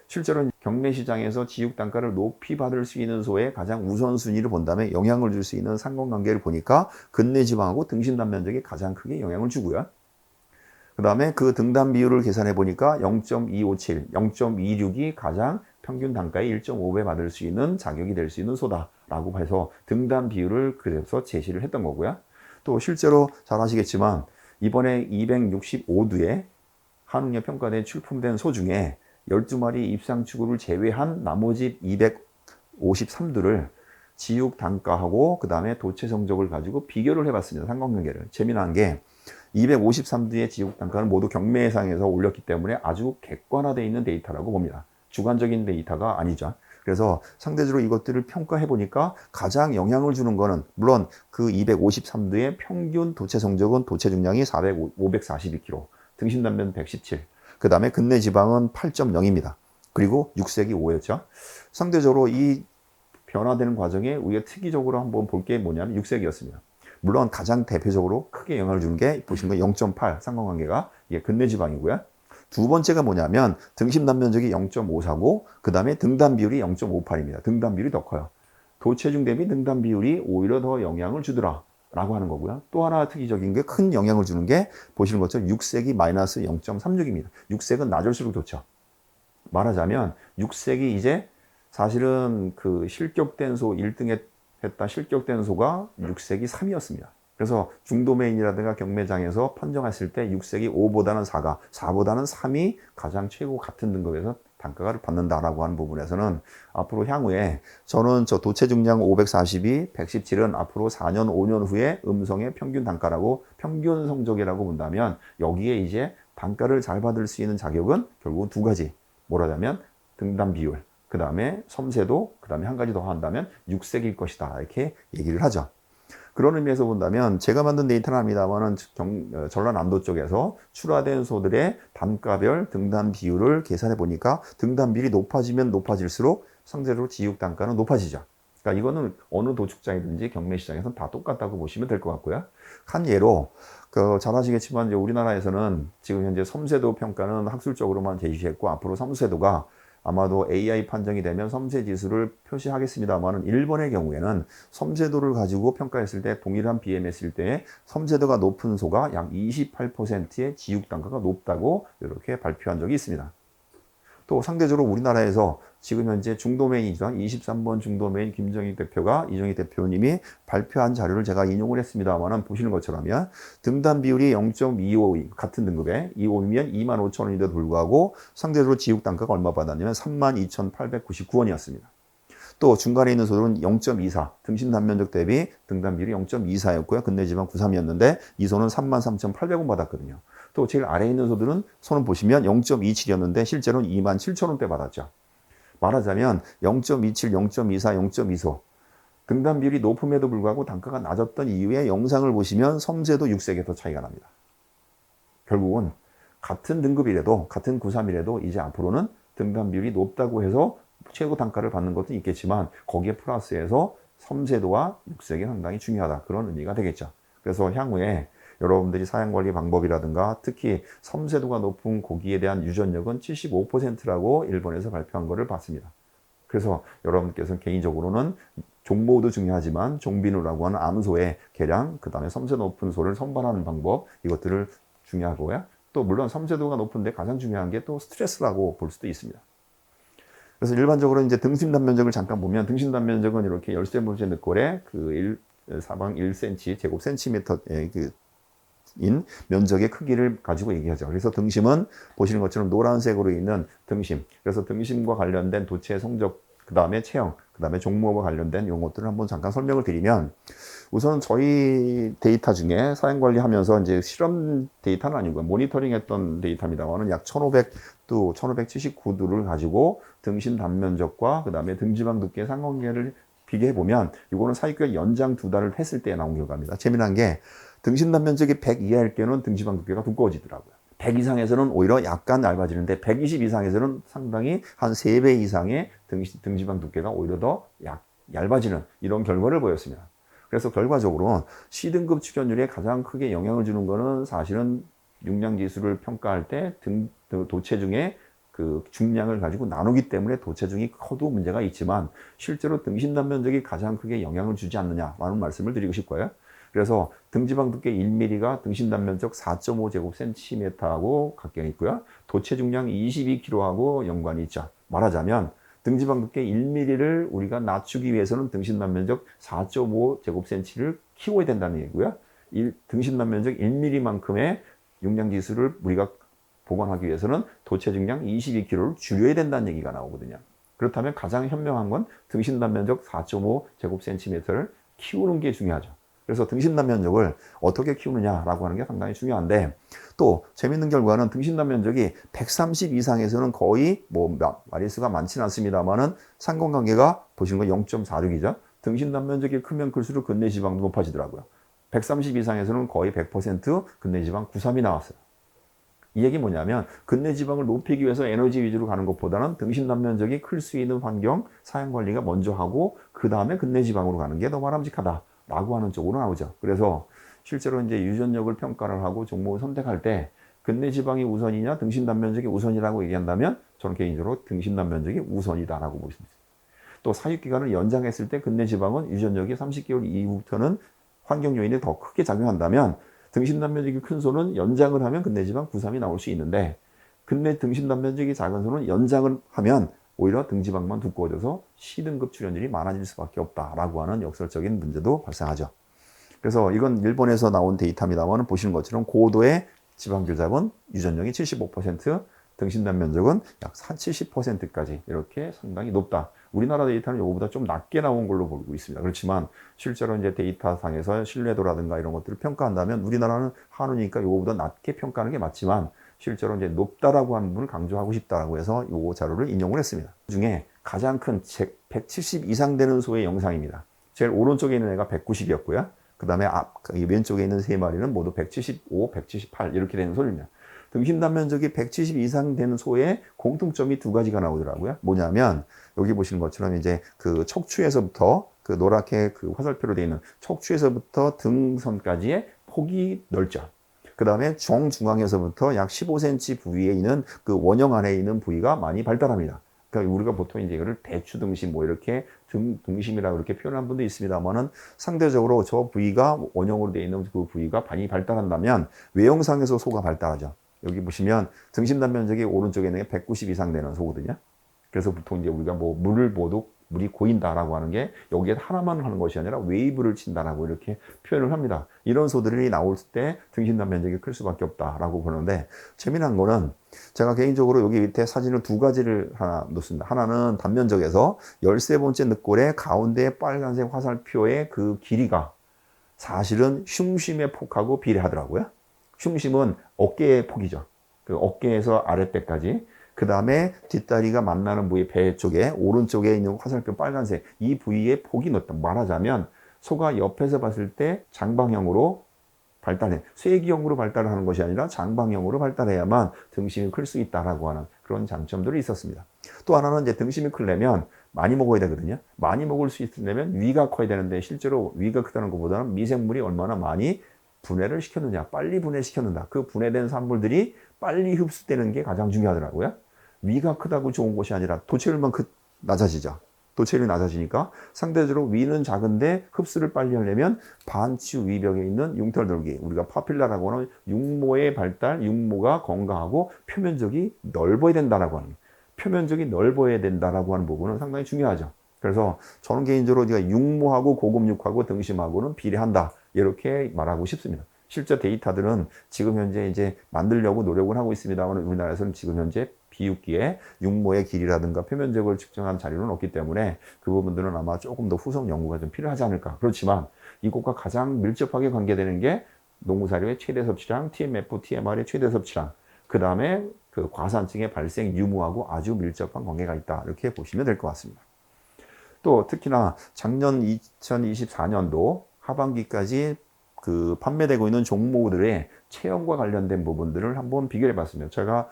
실제로 경매 시장에서 지육 단가를 높이 받을 수 있는 소의 가장 우선순위를 본다면 영향을 줄 수 있는 상관관계를 보니까 근내 지방하고 등심 단면적이 가장 크게 영향을 주고요. 그 다음에 그 등단 비율을 계산해 보니까 0.257, 0.26이 가장 평균 단가의 1.5배 받을 수 있는 자격이 될 수 있는 소다라고 해서 등단 비율을 그래서 제시를 했던 거고요. 또 실제로 잘 아시겠지만 이번에 265두에 한웅에 평가된 출품된 소 중에 12마리 입상추구를 제외한 나머지 253두를 지육 단가하고 그 다음에 도체 성적을 가지고 비교를 해봤습니다. 상관관계를. 재미난 게 253두의 지육 단가는 모두 경매상에서 올렸기 때문에 아주 객관화되어 있는 데이터라고 봅니다. 주관적인 데이터가 아니죠. 그래서 상대적으로 이것들을 평가해 보니까 가장 영향을 주는 거는 물론 그 253두의 평균 도체 성적은 도체 중량이 542kg, 등심 단면 117, 그 다음에 근내 지방은 8.0입니다. 그리고 육색이 5였죠. 상대적으로 이 변화되는 과정에 우리가 특이적으로 한번 볼 게 뭐냐면 육색이었습니다. 물론 가장 대표적으로 크게 영향을 주는 게 보시는 거 0.8 상관관계가 이게 근내 지방이고요. 두 번째가 뭐냐면 등심 단면적이 0.54고 그 다음에 등단 비율이 0.58입니다. 등단 비율이 더 커요. 도체중 대비 등단 비율이 오히려 더 영향을 주더라 라고 하는 거고요. 또 하나 특이적인 게 큰 영향을 주는 게 보시는 것처럼 육색이 마이너스 0.36입니다. 육색은 낮을수록 좋죠. 말하자면 육색이 이제 사실은 그 실격된 소 1등 했다 실격된 소가 육색이 3이었습니다. 그래서 중도메인이라든가 경매장에서 판정했을 때 육색이 5보다는 4가 4보다는 3이 가장 최고 같은 등급에서 단가를 받는다라고 하는 부분에서는 앞으로 향후에 저는 저 도체 중량 542, 117은 앞으로 4년, 5년 후에 음성의 평균 단가라고 평균 성적이라고 본다면 여기에 이제 단가를 잘 받을 수 있는 자격은 결국 두 가지. 뭐라냐면 등단 비율, 그 다음에 섬세도, 그 다음에 한 가지 더 한다면 육색일 것이다. 이렇게 얘기를 하죠. 그런 의미에서 본다면 제가 만든 데이터는 합니다만은 전라남도 쪽에서 출하된 소들의 단가별 등단 비율을 계산해 보니까 등단 비율이 높아지면 높아질수록 상대적으로 지육 단가는 높아지죠. 그러니까 이거는 어느 도축장이든지 경매시장에서는 다 똑같다고 보시면 될 것 같고요. 한 예로 잘 아시겠지만 이제 우리나라에서는 지금 현재 섬세도 평가는 학술적으로만 제시했고 앞으로 섬세도가 아마도 AI 판정이 되면 섬세 지수를 표시하겠습니다만은 일본의 경우에는 섬세도를 가지고 평가했을 때 동일한 BMS일 때 섬세도가 높은 소가 약 28%의 지육 단가가 높다고 이렇게 발표한 적이 있습니다. 또 상대적으로 우리나라에서 지금 현재 중도메인이죠. 23번 중도메인 김정익 대표가 이정희 대표님이 발표한 자료를 제가 인용을 했습니다만 보시는 것처럼요. 등단 비율이 0.25 같은 등급에 25이면 25,000원인데도 불구하고 상대적으로 지육 단가가 얼마 받았냐면 32,899원이었습니다. 또 중간에 있는 소들은 0.24, 등심 단면적 대비 등단 비율이 0.24였고요. 근내지방 93이었는데 이 소는 33,800원 받았거든요. 또 제일 아래에 있는 소들은 손은 보시면 0.27이었는데 실제로는 27,000원대 받았죠. 말하자면 0.27, 0.24, 0.25 등단 비율이 높음에도 불구하고 단가가 낮았던 이유의 영상을 보시면 섬세도 6색에서 차이가 납니다. 결국은 같은 등급이라도 같은 93이라도 이제 앞으로는 등단 비율이 높다고 해서 최고 단가를 받는 것도 있겠지만 거기에 플러스해서 섬세도와 육색이 상당히 중요하다. 그런 의미가 되겠죠. 그래서 향후에 여러분들이 사양관리 방법이라든가 특히 섬세도가 높은 고기에 대한 유전력은 75%라고 일본에서 발표한 것을 봤습니다. 그래서 여러분께서는 개인적으로는 종모도 중요하지만 종비누라고 하는 암소의 개량, 그 다음에 섬세도 높은 소를 선발하는 방법 이것들을 중요하고요. 또 물론 섬세도가 높은데 가장 중요한 게 또 스트레스라고 볼 수도 있습니다. 그래서 일반적으로 이제 등심 단면적을 잠깐 보면 등심 단면적은 이렇게 13번째 늑골에 사방 1cm 제곱 센티미터의 인 면적의 크기를 가지고 얘기하죠. 그래서 등심은 보시는 것처럼 노란색으로 있는 등심. 그래서 등심과 관련된 도체 성적, 그 다음에 체형, 그 다음에 종모와 관련된 용어들을 한번 잠깐 설명을 드리면 우선 저희 데이터 중에 사행 관리하면서 이제 실험 데이터는 아니고요. 모니터링 했던 데이터입니다만은 약 1500도, 1579도를 가지고 등심 단면적과 그 다음에 등지방 두께 상관관계를 비교해 보면 이거는 사육기간 연장 2달을 했을 때 나온 결과입니다. 재미난 게 등심 단면적이 100 이하일 때는 등지방 두께가 두꺼워지더라고요. 100 이상에서는 오히려 약간 얇아지는데 120 이상에서는 상당히 한 3배 이상의 등지방 두께가 오히려 더 얇아지는 이런 결과를 보였습니다. 그래서 결과적으로 C등급 출현율에 가장 크게 영향을 주는 것은 사실은 육량지수를 평가할 때 도체중의 그 중량을 가지고 나누기 때문에 도체중이 커도 문제가 있지만 실제로 등심 단면적이 가장 크게 영향을 주지 않느냐라는 말씀을 드리고 싶고요. 그래서 등지방 두께 1mm가 등심 단면적 4.5제곱센티미터하고 각경이 있고요. 도체 중량 22kg하고 연관이 있죠. 말하자면 등지방 두께 1mm를 우리가 낮추기 위해서는 등심 단면적 4.5제곱센티를 키워야 된다는 얘기고요. 등심 단면적 1mm만큼의 육량지수를 우리가 복원하기 위해서는 도체 중량 22kg를 줄여야 된다는 얘기가 나오거든요. 그렇다면 가장 현명한 건 등심 단면적 4.5제곱센티미터를 키우는 게 중요하죠. 그래서 등심 단면적을 어떻게 키우느냐라고 하는 게 상당히 중요한데 또 재밌는 결과는 등심 단면적이 130 이상에서는 거의 마리수가 많지는 않습니다만은 상관관계가 보시는 거 0.46이죠. 등심 단면적이 크면 클수록 근내지방도 높아지더라고요. 130 이상에서는 거의 100% 근내지방 93이 나왔어요. 이 얘기 뭐냐면 근내지방을 높이기 위해서 에너지 위주로 가는 것보다는 등심 단면적이 클 수 있는 환경 사양관리가 먼저 하고 그 다음에 근내지방으로 가는 게 더 바람직하다. 라고 하는 쪽으로 나오죠. 그래서 실제로 이제 유전력을 평가를 하고 종목을 선택할 때 근내지방이 우선이냐 등심 단면적이 우선이라고 얘기한다면 저는 개인적으로 등심 단면적이 우선이다라고 보십니다. 또 사육기간을 연장했을 때 근내지방은 유전력이 30개월 이후부터는 환경 요인이 더 크게 작용한다면 등심 단면적이 큰 소는 연장을 하면 근내지방 93이 나올 수 있는데 등심 단면적이 작은 소는 연장을 하면 오히려 등지방만 두꺼워져서 C등급 출현율이 많아질 수밖에 없다라고 하는 역설적인 문제도 발생하죠. 그래서 이건 일본에서 나온 데이터입니다만 보시는 것처럼 고도의 지방교잡은 유전력이 75%, 등심단 면적은 약 70%까지 이렇게 상당히 높다. 우리나라 데이터는 이거보다 좀 낮게 나온 걸로 보고 있습니다. 그렇지만 실제로 이제 데이터상에서 신뢰도라든가 이런 것들을 평가한다면 우리나라는 한우니까 이거보다 낮게 평가하는 게 맞지만 실제로 이제 높다라고 하는 부분을 강조하고 싶다라고 해서 이 자료를 인용을 했습니다. 그 중에 가장 큰 170 이상 되는 소의 영상입니다. 제일 오른쪽에 있는 애가 190이었고요. 그 다음에 왼쪽에 있는 세 마리는 모두 175, 178 이렇게 되는 소입니다. 등심단 면적이 170 이상 되는 소의 공통점이 두 가지가 나오더라고요. 뭐냐면 여기 보시는 것처럼 이제 그 척추에서부터 그 노랗게 그 화살표로 되어 있는 척추에서부터 등선까지의 폭이 넓죠. 그 다음에 정중앙에서부터 약 15cm 부위에 있는 그 원형 안에 있는 부위가 많이 발달합니다. 그러니까 우리가 보통 이제 이거를 대추 등심 뭐 이렇게 등심이라고 이렇게 표현한 분도 있습니다만은 상대적으로 저 부위가 원형으로 되어 있는 그 부위가 많이 발달한다면 외형상에서 소가 발달하죠. 여기 보시면 등심단 면적이 오른쪽에 있는 게 190 이상 되는 소거든요. 그래서 보통 이제 우리가 뭐 물이 고인다라고 하는 게 여기에 하나만 하는 것이 아니라 웨이브를 친다라고 이렇게 표현을 합니다. 이런 소들이 나올 때 등심단 면적이 클 수밖에 없다라고 보는데 재미난 거는 제가 개인적으로 여기 밑에 사진을 두 가지를 하나 놓습니다. 하나는 단면적에서 13번째 늑골의 가운데 빨간색 화살표의 그 길이가 사실은 흉심의 폭하고 비례하더라고요. 흉심은 어깨의 폭이죠. 그 어깨에서 아랫배까지. 그 다음에 뒷다리가 만나는 부위 배 쪽에 오른쪽에 있는 화살표 빨간색 이 부위의 폭이 넓다. 말하자면 소가 옆에서 봤을 때 장방형으로 발달해. 쇠기형으로 발달하는 것이 아니라 장방형으로 발달해야만 등심이 클 수 있다라고 하는 그런 장점들이 있었습니다. 또 하나는 이제 등심이 크려면 많이 먹어야 되거든요. 많이 먹을 수 있으려면 위가 커야 되는데 실제로 위가 크다는 것보다는 미생물이 얼마나 많이 분해를 시켰느냐, 빨리 분해시켰는가. 그 분해된 산물들이 빨리 흡수되는 게 가장 중요하더라고요. 위가 크다고 좋은 것이 아니라 도체율만 낮아지죠. 도체율이 낮아지니까 상대적으로 위는 작은데 흡수를 빨리 하려면 반치 위벽에 있는 융털돌기, 우리가 파필라라고 하는 육모의 발달, 육모가 건강하고 표면적이 넓어야 된다라고 하는, 표면적이 넓어야 된다라고 하는 부분은 상당히 중요하죠. 그래서 저는 개인적으로 육모하고 고급육하고 등심하고는 비례한다 이렇게 말하고 싶습니다. 실제 데이터들은 지금 현재 이제 만들려고 노력을 하고 있습니다만 우리나라에서는 지금 현재 비육기에 육모의 길이라든가 표면적을 측정한 자료는 없기 때문에 그 부분들은 아마 조금 더 후속 연구가 좀 필요하지 않을까. 그렇지만 이것과 가장 밀접하게 관계되는 게 농구사료의 최대 섭취량, TMF, TMR의 최대 섭취량, 그 다음에 그 과산증의 발생 유무하고 아주 밀접한 관계가 있다. 이렇게 보시면 될 것 같습니다. 또 특히나 작년 2024년도 하반기까지 그 판매되고 있는 종목들의 체형과 관련된 부분들을 한번 비교해 봤습니다. 제가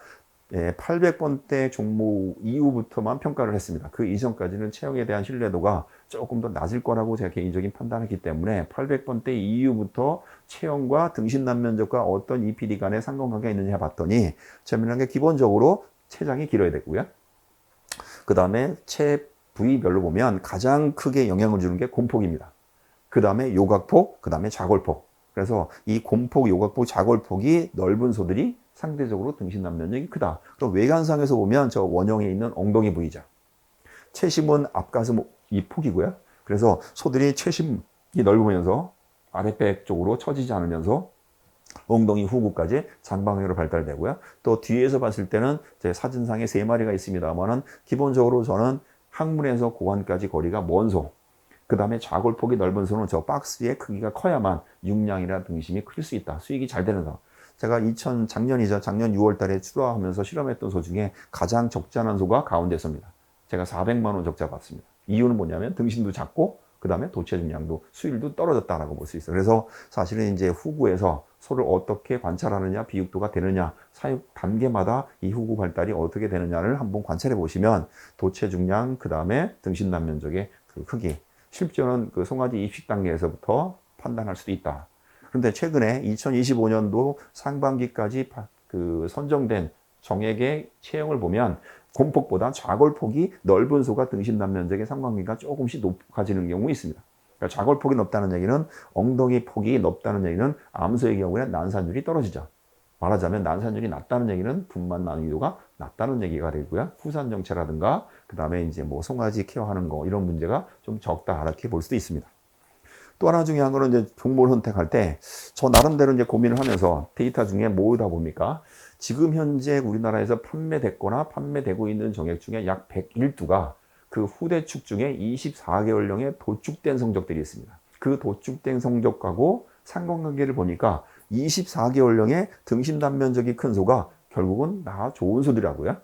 800번대 종목 이후부터만 평가를 했습니다. 그 이전까지는 체형에 대한 신뢰도가 조금 더 낮을 거라고 제가 개인적인 판단했기 때문에 800번대 이후부터 체형과 등심단 면적과 어떤 EPD 간의 상관관계가 있느냐 봤더니 재미난 게 기본적으로 체장이 길어야 되고요. 그 다음에 체 부위별로 보면 가장 크게 영향을 주는 게 곰폭입니다. 그 다음에 요각폭, 그 다음에 좌골폭. 그래서 이 곰폭, 요각폭, 좌골폭이 넓은 소들이 상대적으로 등심단 면적이 크다. 그럼 외관상에서 보면 저 원형에 있는 엉덩이 부위죠. 체심은 앞가슴 이 폭이고요. 그래서 소들이 체심이 넓으면서 아랫배 쪽으로 처지지 않으면서 엉덩이 후구까지 장방향으로 발달되고요. 또 뒤에서 봤을 때는 제 사진상에 3마리가 있습니다만은 기본적으로 저는 항문에서 고관까지 거리가 먼 소, 그 다음에 좌골폭이 넓은 소는 저 박스의 크기가 커야만 육량이나 등심이 클 수 있다. 수익이 잘 되는 소. 제가 작년 6월 달에 출하하면서 실험했던 소 중에 가장 적지 않은 소가 가운데 소입니다. 제가 400만 원 적자 받습니다. 이유는 뭐냐면 등심도 작고 그 다음에 도체 중량도 수율도 떨어졌다라고 볼 수 있어요. 그래서 사실은 이제 후구에서 소를 어떻게 관찰하느냐, 비육도가 되느냐, 사육 단계마다 이 후구 발달이 어떻게 되느냐를 한번 관찰해 보시면 도체 중량, 그 다음에 등심단 면적의 그 크기, 실제로는 그 송아지 입식 단계에서부터 판단할 수도 있다. 그런데 최근에 2025년도 상반기까지 그 선정된 정액의 체형을 보면 곰폭보다 좌골폭이 넓은 소가 등심단 면적의 상관관계가 조금씩 높아지는 경우가 있습니다. 그러니까 좌골폭이 높다는 얘기는 엉덩이 폭이 높다는 얘기는 암소의 경우에 난산율이 떨어지죠. 말하자면 난산율이 낮다는 얘기는 분만 난이도가 낮다는 얘기가 되고요. 후산 정체라든가 그 다음에 이제 뭐 송아지 케어하는 거 이런 문제가 좀 적다 이렇게 볼 수도 있습니다. 또 하나 중요한 거는 이제 종목을 선택할 때 저 나름대로 이제 고민을 하면서 데이터 중에 뭐다 보니까 지금 현재 우리나라에서 판매됐거나 판매되고 있는 정액 중에 약 101두가 그 후대축 중에 24개월령의 도축된 성적들이 있습니다. 그 도축된 성적하고 상관관계를 보니까 24개월령의 등심단 면적이 큰 소가 결국은 다 좋은 소들이라고요.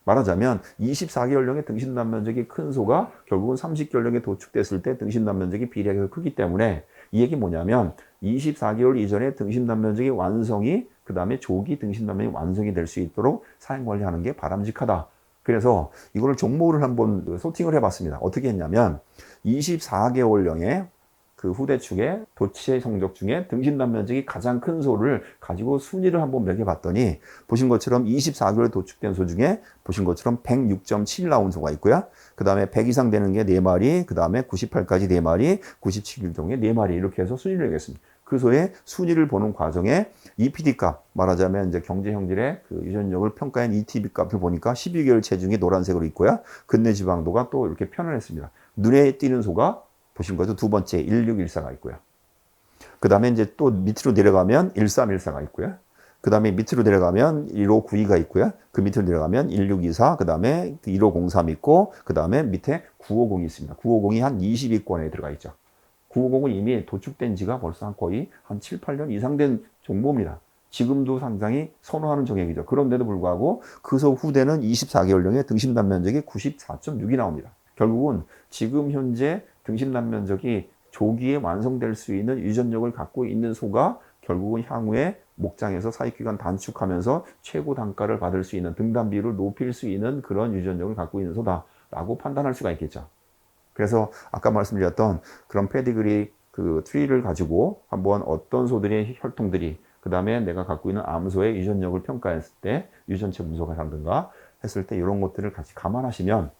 말하자면 24개월령의 등심단 면적이 큰 소가 결국은 30개월령에 도축됐을 때 등심단 면적이 비례하게 크기 때문에 이 얘기 뭐냐면 24개월 이전에 등심 단면적이 완성이 그 다음에 조기 등심 단면이 완성이 될 수 있도록 사행 관리하는 게 바람직하다. 그래서 이거를 종목을 한번 소팅을 해봤습니다. 어떻게 했냐면 24개월령의 그 후대축의 도체 성적 중에 등심 단면적이 가장 큰 소를 가지고 순위를 한번 매겨봤더니 보신 것처럼 24개월 도축된 소 중에 보신 것처럼 106.7 나온 소가 있고요. 그 다음에 100 이상 되는 게 4마리, 그 다음에 98까지 4마리, 97일 종에 4마리 이렇게 해서 순위를 매겼습니다. 그 소의 순위를 보는 과정에 EPD 값, 말하자면 이제 경제 형질의 그 유전력을 평가한 ETB 값을 보니까 12개월 체중이 노란색으로 있고요. 근내 지방도가 또 이렇게 편안했습니다. 눈에 띄는 소가 보신 거죠. 두 번째 1614가 있고요. 그 다음에 이제 또 밑으로 내려가면 1314가 있고요. 그 다음에 밑으로 내려가면 1592가 있고요. 그 밑으로 내려가면 1624, 그 다음에 1503 있고, 그 다음에 밑에 950이 있습니다. 950이 한 20위권에 들어가 있죠. 950은 이미 도축된 지가 벌써 거의 한 7, 8년 이상 된 정보입니다. 지금도 상당히 선호하는 정액이죠. 그런데도 불구하고 그 소 후대는 24개월령의 등심단 면적이 94.6이 나옵니다. 결국은 지금 현재 등심단 면적이 조기에 완성될 수 있는 유전력을 갖고 있는 소가 결국은 향후에 목장에서 사육기간 단축하면서 최고 단가를 받을 수 있는 등단비율을 높일 수 있는 그런 유전력을 갖고 있는 소다라고 판단할 수가 있겠죠. 그래서 아까 말씀드렸던 그런 페디그리 그 트리를 가지고 한번 어떤 소들의 혈통들이 그 다음에 내가 갖고 있는 암소의 유전력을 평가했을 때 유전체 분석을 한든가 했을 때 이런 것들을 같이 감안하시면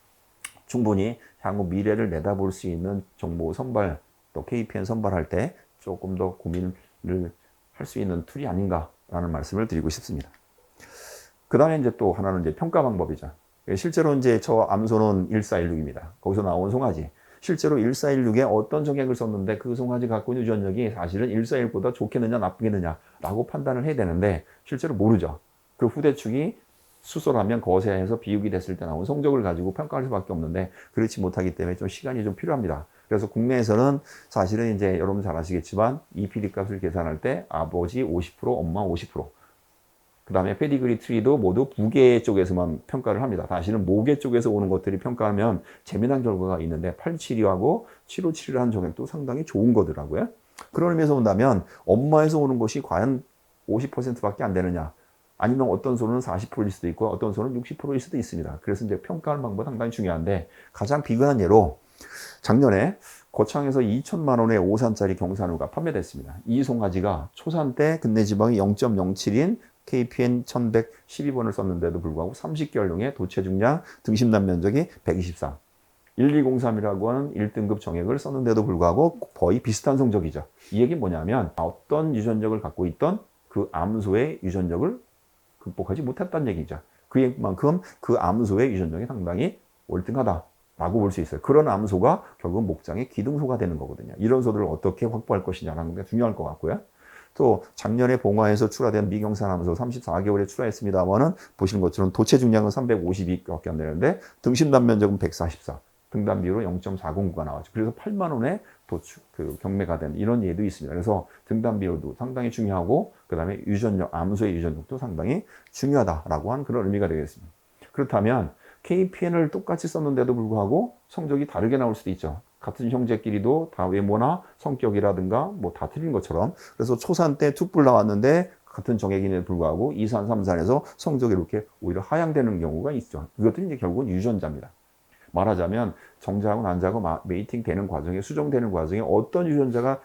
충분히 향후 미래를 내다볼 수 있는 정보 선발 또 KPN 선발할 때 조금 더 고민을 할 수 있는 툴이 아닌가라는 말씀을 드리고 싶습니다. 그 다음에 이제 또 하나는 이제 평가 방법이죠. 실제로 이제 저 암소는 1416입니다. 거기서 나온 송아지. 실제로 1416에 어떤 정액을 썼는데 그 송아지 갖고 있는 유전력이 사실은 1416보다 좋겠느냐 나쁘겠느냐라고 판단을 해야 되는데 실제로 모르죠. 그 후대축이 수소라면 거세해서 비육이 됐을 때 나온 성적을 가지고 평가할 수밖에 없는데 그렇지 못하기 때문에 좀 시간이 좀 필요합니다. 그래서 국내에서는 사실은 이제 여러분 잘 아시겠지만 EPD 값을 계산할 때 아버지 50%, 엄마 50%. 그 다음에 페디그리 트리도 모두 부계 쪽에서만 평가를 합니다. 사실은 모계 쪽에서 오는 것들이 평가하면 재미난 결과가 있는데 872하고 757을 한 정액도 상당히 좋은 거더라고요. 그런 의미에서 본다면 엄마에서 오는 것이 과연 50%밖에 안 되느냐. 아니면 어떤 소는 40%일 수도 있고 어떤 소는 60%일 수도 있습니다. 그래서 이제 평가하는 방법은 상당히 중요한데 가장 비근한 예로 작년에 고창에서 2천만 원의 5산짜리 경산우가 판매됐습니다. 이 송아지가 초산 때 근내 지방이 0.07인 KPN 1112번을 썼는데도 불구하고 30개월령의 도체 중량 등심단 면적이 123. 1203이라고 하는 1등급 정액을 썼는데도 불구하고 거의 비슷한 성적이죠. 이 얘기는 뭐냐면 어떤 유전력을 갖고 있던 그 암소의 유전력을 극복하지 못했다는 얘기죠. 그만큼 그 암소의 유전력이 상당히 월등하다라고 볼 수 있어요. 그런 암소가 결국 목장의 기둥소가 되는 거거든요. 이런 소들을 어떻게 확보할 것이냐라는 게 중요할 것 같고요. 또 작년에 봉화에서 출하된 미경산 암소 34개월에 출하했습니다만은 보시는 것처럼 도체 중량은 352밖에 안 되는데 등심단 면적은 144. 등단 비율로 0.409가 나왔죠. 그래서 8만 원에 도축 그 경매가 된 이런 예도 있습니다. 그래서 등단 비율도 상당히 중요하고 그다음에 유전력, 암소의 유전력도 상당히 중요하다라고 한 그런 의미가 되겠습니다. 그렇다면 KPN을 똑같이 썼는데도 불구하고 성적이 다르게 나올 수도 있죠. 같은 형제끼리도 다 외모나 성격이라든가 뭐 다 틀린 것처럼 그래서 초산 때 툭불 나왔는데 같은 정액인에도 불구하고 2산, 3산에서 성적이 이렇게 오히려 하향되는 경우가 있죠. 이것들이 이제 결국은 유전자입니다. 말하자면 정자하고 난자하고 메이팅 되는 과정에 수정되는 과정에 어떤 유전자가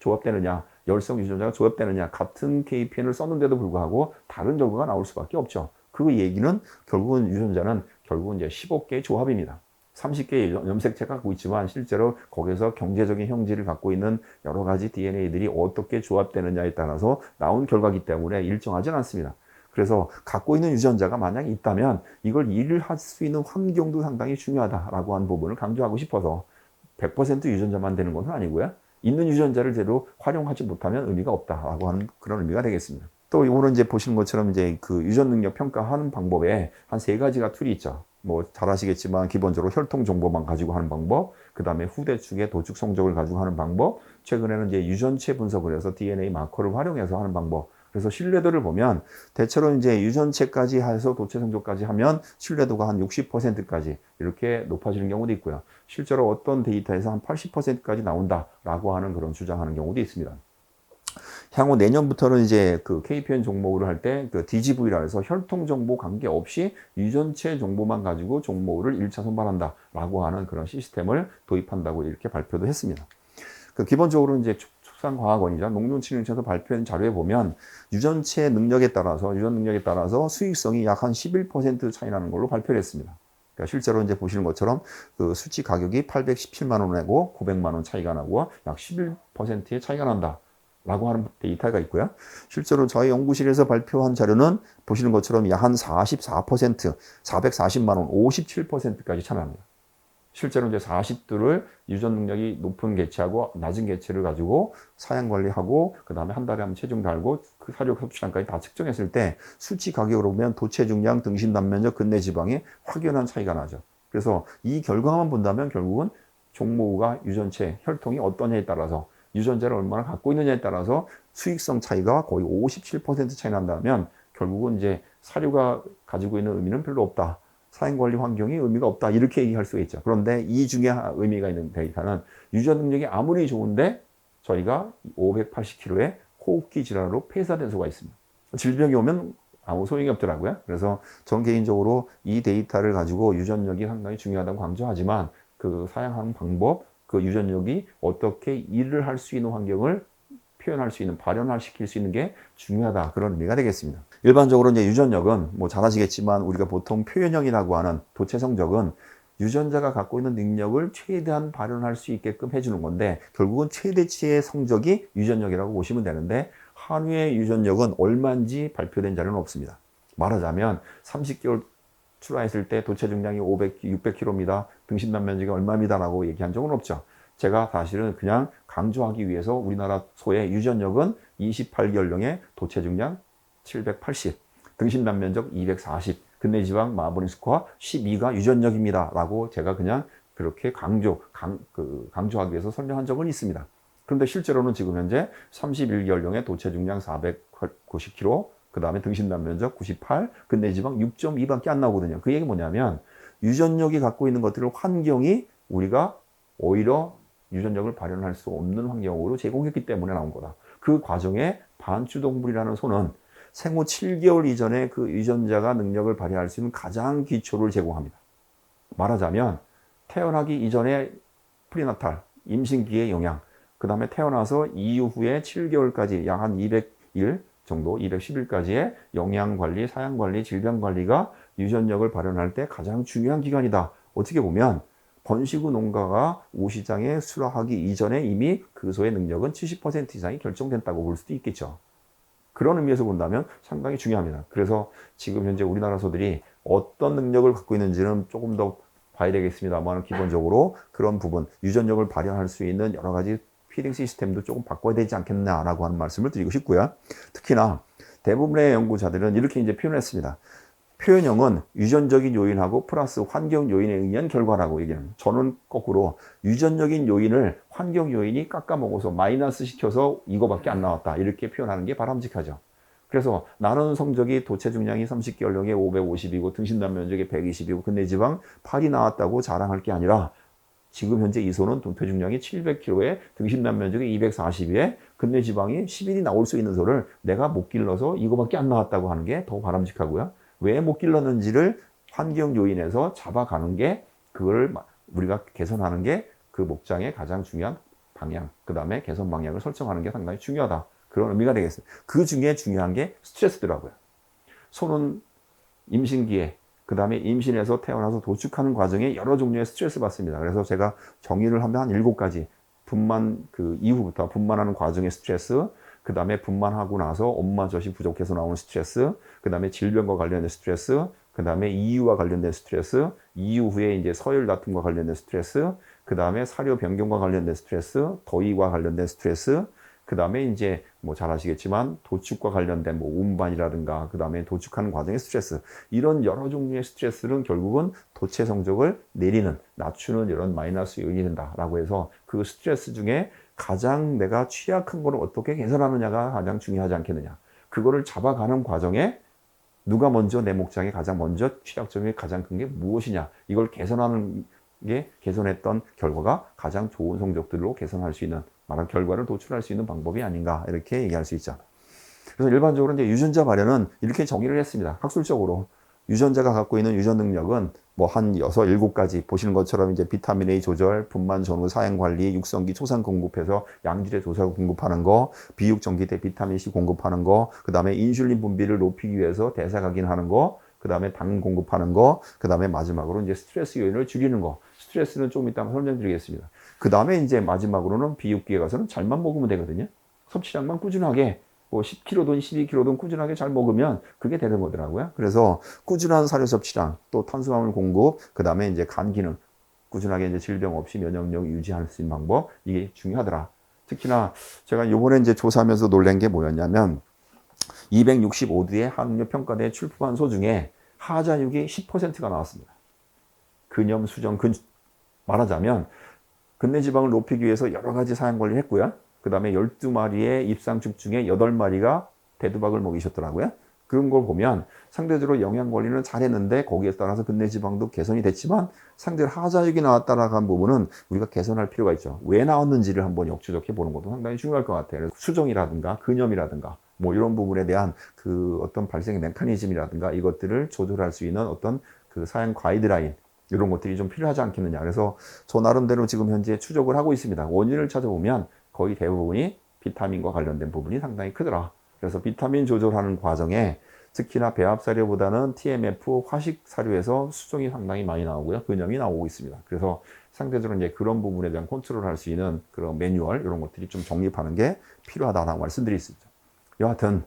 조합되느냐 열성 유전자가 조합되느냐 같은 KPN을 썼는데도 불구하고 다른 결과가 나올 수밖에 없죠. 그 얘기는 결국은 유전자는 결국은 이제 15개의 조합입니다. 30개의 염색체가 갖고 있지만 실제로 거기서 경제적인 형질을 갖고 있는 여러 가지 DNA들이 어떻게 조합되느냐에 따라서 나온 결과이기 때문에 일정하진 않습니다. 그래서 갖고 있는 유전자가 만약에 있다면 이걸 일을 할 수 있는 환경도 상당히 중요하다라고 하는 부분을 강조하고 싶어서 100% 유전자만 되는 것은 아니고요. 있는 유전자를 제대로 활용하지 못하면 의미가 없다라고 하는 그런 의미가 되겠습니다. 또 이거는 이제 보시는 것처럼 이제 그 유전 능력 평가하는 방법에 한 3가지가 툴이 있죠. 뭐 잘 아시겠지만 기본적으로 혈통 정보만 가지고 하는 방법, 그 다음에 후대축의 도축 성적을 가지고 하는 방법, 최근에는 이제 유전체 분석을 해서 DNA 마커를 활용해서 하는 방법, 그래서 신뢰도를 보면 대체로 이제 유전체까지 해서 도체 성적까지 하면 신뢰도가 한 60%까지 이렇게 높아지는 경우도 있고요. 실제로 어떤 데이터에서 한 80%까지 나온다라고 하는 그런 주장하는 경우도 있습니다. 향후 내년부터는 이제 그 KPN 종목을 할 때 그 DGV라 해서 혈통 정보 관계없이 유전체 정보만 가지고 종목을 1차 선발한다라고 하는 그런 시스템을 도입한다고 이렇게 발표도 했습니다. 그 기본적으로 이제 축산과학원이자 농림진흥청에서 발표한 자료에 보면 유전 능력에 따라서 수익성이 약 한 11% 차이 나는 걸로 발표를 했습니다. 그러니까 실제로 이제 보시는 것처럼 그 수치 가격이 817만 원이고 900만 원 차이가 나고 약 11%의 차이가 난다. 라고 하는 데이터가 있고요. 실제로 저희 연구실에서 발표한 자료는 보시는 것처럼 약 한 44%, 440만 원, 57%까지 차이납니다. 실제로 이제 40두를 유전 능력이 높은 개체하고 낮은 개체를 가지고 사양 관리하고 그 다음에 한 달에 한번 체중 달고 그 사료 섭취량까지 다 측정했을 때 수치 가격으로 보면 도체 중량, 등심 단면적, 근내 지방에 확연한 차이가 나죠. 그래서 이 결과만 본다면 결국은 종모우가 유전체, 혈통이 어떠냐에 따라서 유전자를 얼마나 갖고 있느냐에 따라서 수익성 차이가 거의 57% 차이 난다면 결국은 이제 사료가 가지고 있는 의미는 별로 없다. 사행관리 환경이 의미가 없다. 이렇게 얘기할 수가 있죠. 그런데 이 중에 의미가 있는 데이터는 유전 능력이 아무리 좋은데 저희가 580kg의 호흡기 질환으로 폐사된 수가 있습니다. 질병이 오면 아무 소용이 없더라고요. 그래서 전 개인적으로 이 데이터를 가지고 유전력이 상당히 중요하다고 강조하지만 그 사용하는 방법, 그 유전력이 어떻게 일을 할 수 있는 환경을 표현할 수 있는, 발현시킬 수 있는 게 중요하다. 그런 의미가 되겠습니다. 일반적으로 이제 유전력은 뭐 잘 아시겠지만 우리가 보통 표현형이라고 하는 도체 성적은 유전자가 갖고 있는 능력을 최대한 발현할 수 있게끔 해주는 건데 결국은 최대치의 성적이 유전력이라고 보시면 되는데 한우의 유전력은 얼마인지 발표된 자료는 없습니다. 말하자면 30개월 출하했을 때 도체 중량이 600kg입니다. 등심 단면적이 얼마입니다라고 얘기한 적은 없죠. 제가 사실은 그냥 강조하기 위해서 우리나라 소의 유전력은 28개월령의 도체 중량 780, 등심 단면적 240, 근내 지방 마블링 스코어 12가 유전력입니다. 라고 제가 그냥 그렇게 강조하기 위해서 설명한 적은 있습니다. 그런데 실제로는 지금 현재 31개월령의 도체 중량 490kg, 그 다음에 등심 단면적 98, 근내 지방 6.2밖에 안 나오거든요. 그 얘기 뭐냐면 유전력이 갖고 있는 것들을 환경이 우리가 오히려 유전력을 발현할 수 없는 환경으로 제공했기 때문에 나온 거다. 그 과정에 반추동물이라는 소는 생후 7개월 이전에 그 유전자가 능력을 발휘할 수 있는 가장 기초를 제공합니다. 말하자면 태어나기 이전에 프리나탈, 임신기의 영양, 그 다음에 태어나서 이후에 7개월까지 약 한 200일 정도, 210일까지의 영양관리, 사양관리, 질병관리가 유전력을 발현할 때 가장 중요한 기간이다. 어떻게 보면 번식 후 농가가 우시장에 출하하기 이전에 이미 그 소의 능력은 70% 이상이 결정됐다고 볼 수도 있겠죠. 그런 의미에서 본다면 상당히 중요합니다. 그래서 지금 현재 우리나라 소들이 어떤 능력을 갖고 있는지는 조금 더 봐야 되겠습니다만 기본적으로 그런 부분, 유전력을 발현할 수 있는 여러 가지 피딩 시스템도 조금 바꿔야 되지 않겠냐라고 하는 말씀을 드리고 싶고요. 특히나 대부분의 연구자들은 이렇게 이제 표현했습니다. 표현형은 유전적인 요인하고 플러스 환경 요인에 의한 결과라고 얘기합니다. 저는 거꾸로 유전적인 요인을 환경 요인이 깎아먹어서 마이너스 시켜서 이거밖에 안 나왔다. 이렇게 표현하는 게 바람직하죠. 그래서 나는 성적이 도체 중량이 30개월령에 550이고 등심 단면적이 120이고 근내 지방 8이 나왔다고 자랑할 게 아니라 지금 현재 이 소는 도체 중량이 700kg에 등심 단면적이 240에 근내 지방이 11이 나올 수 있는 소를 내가 못 길러서 이거밖에 안 나왔다고 하는 게 더 바람직하고요. 왜 못 길렀는지를 환경 요인에서 잡아가는 게 그걸 우리가 개선하는 게 그 목장의 가장 중요한 방향, 그 다음에 개선 방향을 설정하는 게 상당히 중요하다. 그런 의미가 되겠습니다. 그 중에 중요한 게 스트레스더라고요. 소는 임신기에, 그 다음에 임신해서 태어나서 도축하는 과정에 여러 종류의 스트레스 받습니다. 그래서 제가 정의를 하면 한 7가지. 분만, 그 이후부터 분만하는 과정의 스트레스, 그 다음에 분만하고 나서 엄마 젖이 부족해서 나오는 스트레스, 그 다음에 질병과 관련된 스트레스, 그 다음에 이유와 관련된 스트레스, 이유 후에 이제 서열 다툼과 관련된 스트레스, 그 다음에 사료 변경과 관련된 스트레스, 더위와 관련된 스트레스, 그 다음에 이제 뭐 잘 아시겠지만 도축과 관련된 뭐 운반이라든가 그 다음에 도축하는 과정의 스트레스, 이런 여러 종류의 스트레스는 결국은 도체 성적을 내리는, 낮추는 이런 마이너스 요인이 된다라고 해서 그 스트레스 중에 가장 내가 취약한 거를 어떻게 개선하느냐가 가장 중요하지 않겠느냐. 그거를 잡아가는 과정에 누가 먼저 내 목장에 가장 먼저 취약점이 가장 큰 게 무엇이냐, 이걸 개선하는 게 개선했던 결과가 가장 좋은 성적들로 개선할 수 있는, 말한 결과를 도출할 수 있는 방법이 아닌가, 이렇게 얘기할 수 있죠. 그래서 일반적으로 이제 유전자 발현은 이렇게 정의를 했습니다. 학술적으로 유전자가 갖고 있는 유전 능력은 뭐 한 6, 7가지, 보시는 것처럼 이제 비타민 A 조절, 분만 전후 사행 관리, 육성기 초산 공급해서 양질의 조사 공급하는 거, 비육정기 때 비타민 C 공급하는 거, 그다음에 인슐린 분비를 높이기 위해서 대사 각인하는 거, 그다음에 당 공급하는 거, 그다음에 마지막으로 이제 스트레스 요인을 줄이는 거. 스트레스는 좀 이따 설명드리겠습니다. 그다음에 이제 마지막으로는 비육기에 가서는 잘만 먹으면 되거든요. 섭취량만 꾸준하게, 뭐 10kg든 12kg든 꾸준하게 잘 먹으면 그게 되는 거더라고요. 그래서 꾸준한 사료 섭취량, 또 탄수화물 공급, 그 다음에 이제 간 기능, 꾸준하게 이제 질병 없이 면역력 유지할 수 있는 방법, 이게 중요하더라. 특히나 제가 요번에 이제 조사하면서 놀란 게 뭐였냐면 265두의 한음료 평가대에 출품한 소 중에 하자육이 10%가 나왔습니다. 근염, 수정, 말하자면 근내 지방을 높이기 위해서 여러 가지 사양 관리를 했고요. 그 다음에 12마리의 입상축 중에 8마리가 대두박을 먹이셨더라고요. 그런 걸 보면 상대적으로 영양 관리는 잘했는데 거기에 따라서 근내 지방도 개선이 됐지만 상대로 하자육이 나왔다라고 한 부분은 우리가 개선할 필요가 있죠. 왜 나왔는지를 한번 역추적해 보는 것도 상당히 중요할 것 같아요. 수정이라든가 근염이라든가 뭐 이런 부분에 대한 그 어떤 발생 메커니즘이라든가 이것들을 조절할 수 있는 어떤 그 사양 가이드라인, 이런 것들이 좀 필요하지 않겠느냐. 그래서 저 나름대로 지금 현재 추적을 하고 있습니다. 원인을 찾아보면 거의 대부분이 비타민과 관련된 부분이 상당히 크더라. 그래서 비타민 조절하는 과정에 특히나 배합 사료보다는 TMF 화식 사료에서 수정이 상당히 많이 나오고요. 근염이 나오고 있습니다. 그래서 상대적으로 이제 그런 부분에 대한 컨트롤 할 수 있는 그런 매뉴얼, 이런 것들이 좀 정립하는 게 필요하다라고 말씀드릴 수 있죠. 여하튼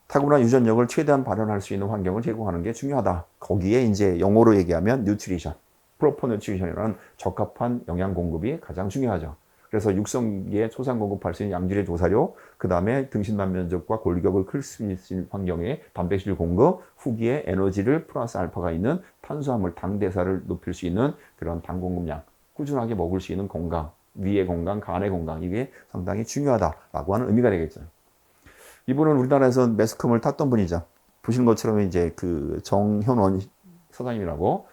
타고난 유전력을 최대한 발현할 수 있는 환경을 제공하는 게 중요하다. 거기에 이제 영어로 얘기하면 뉴트리션, 프로퍼 뉴트리션이라는 적합한 영양 공급이 가장 중요하죠. 그래서 육성기에 초산 공급할 수 있는 양질의 조사료, 그 다음에 등신단 면적과 골격을 클 수 있는 환경에 단백질 공급, 후기에 에너지를 플러스 알파가 있는 탄수화물, 당 대사를 높일 수 있는 그런 당 공급량, 꾸준하게 먹을 수 있는 건강, 위의 건강, 간의 건강, 이게 상당히 중요하다라고 하는 의미가 되겠죠. 이분은 우리나라에서 매스컴을 탔던 분이죠. 보시는 것처럼 이제 그 정현원 사장님이라고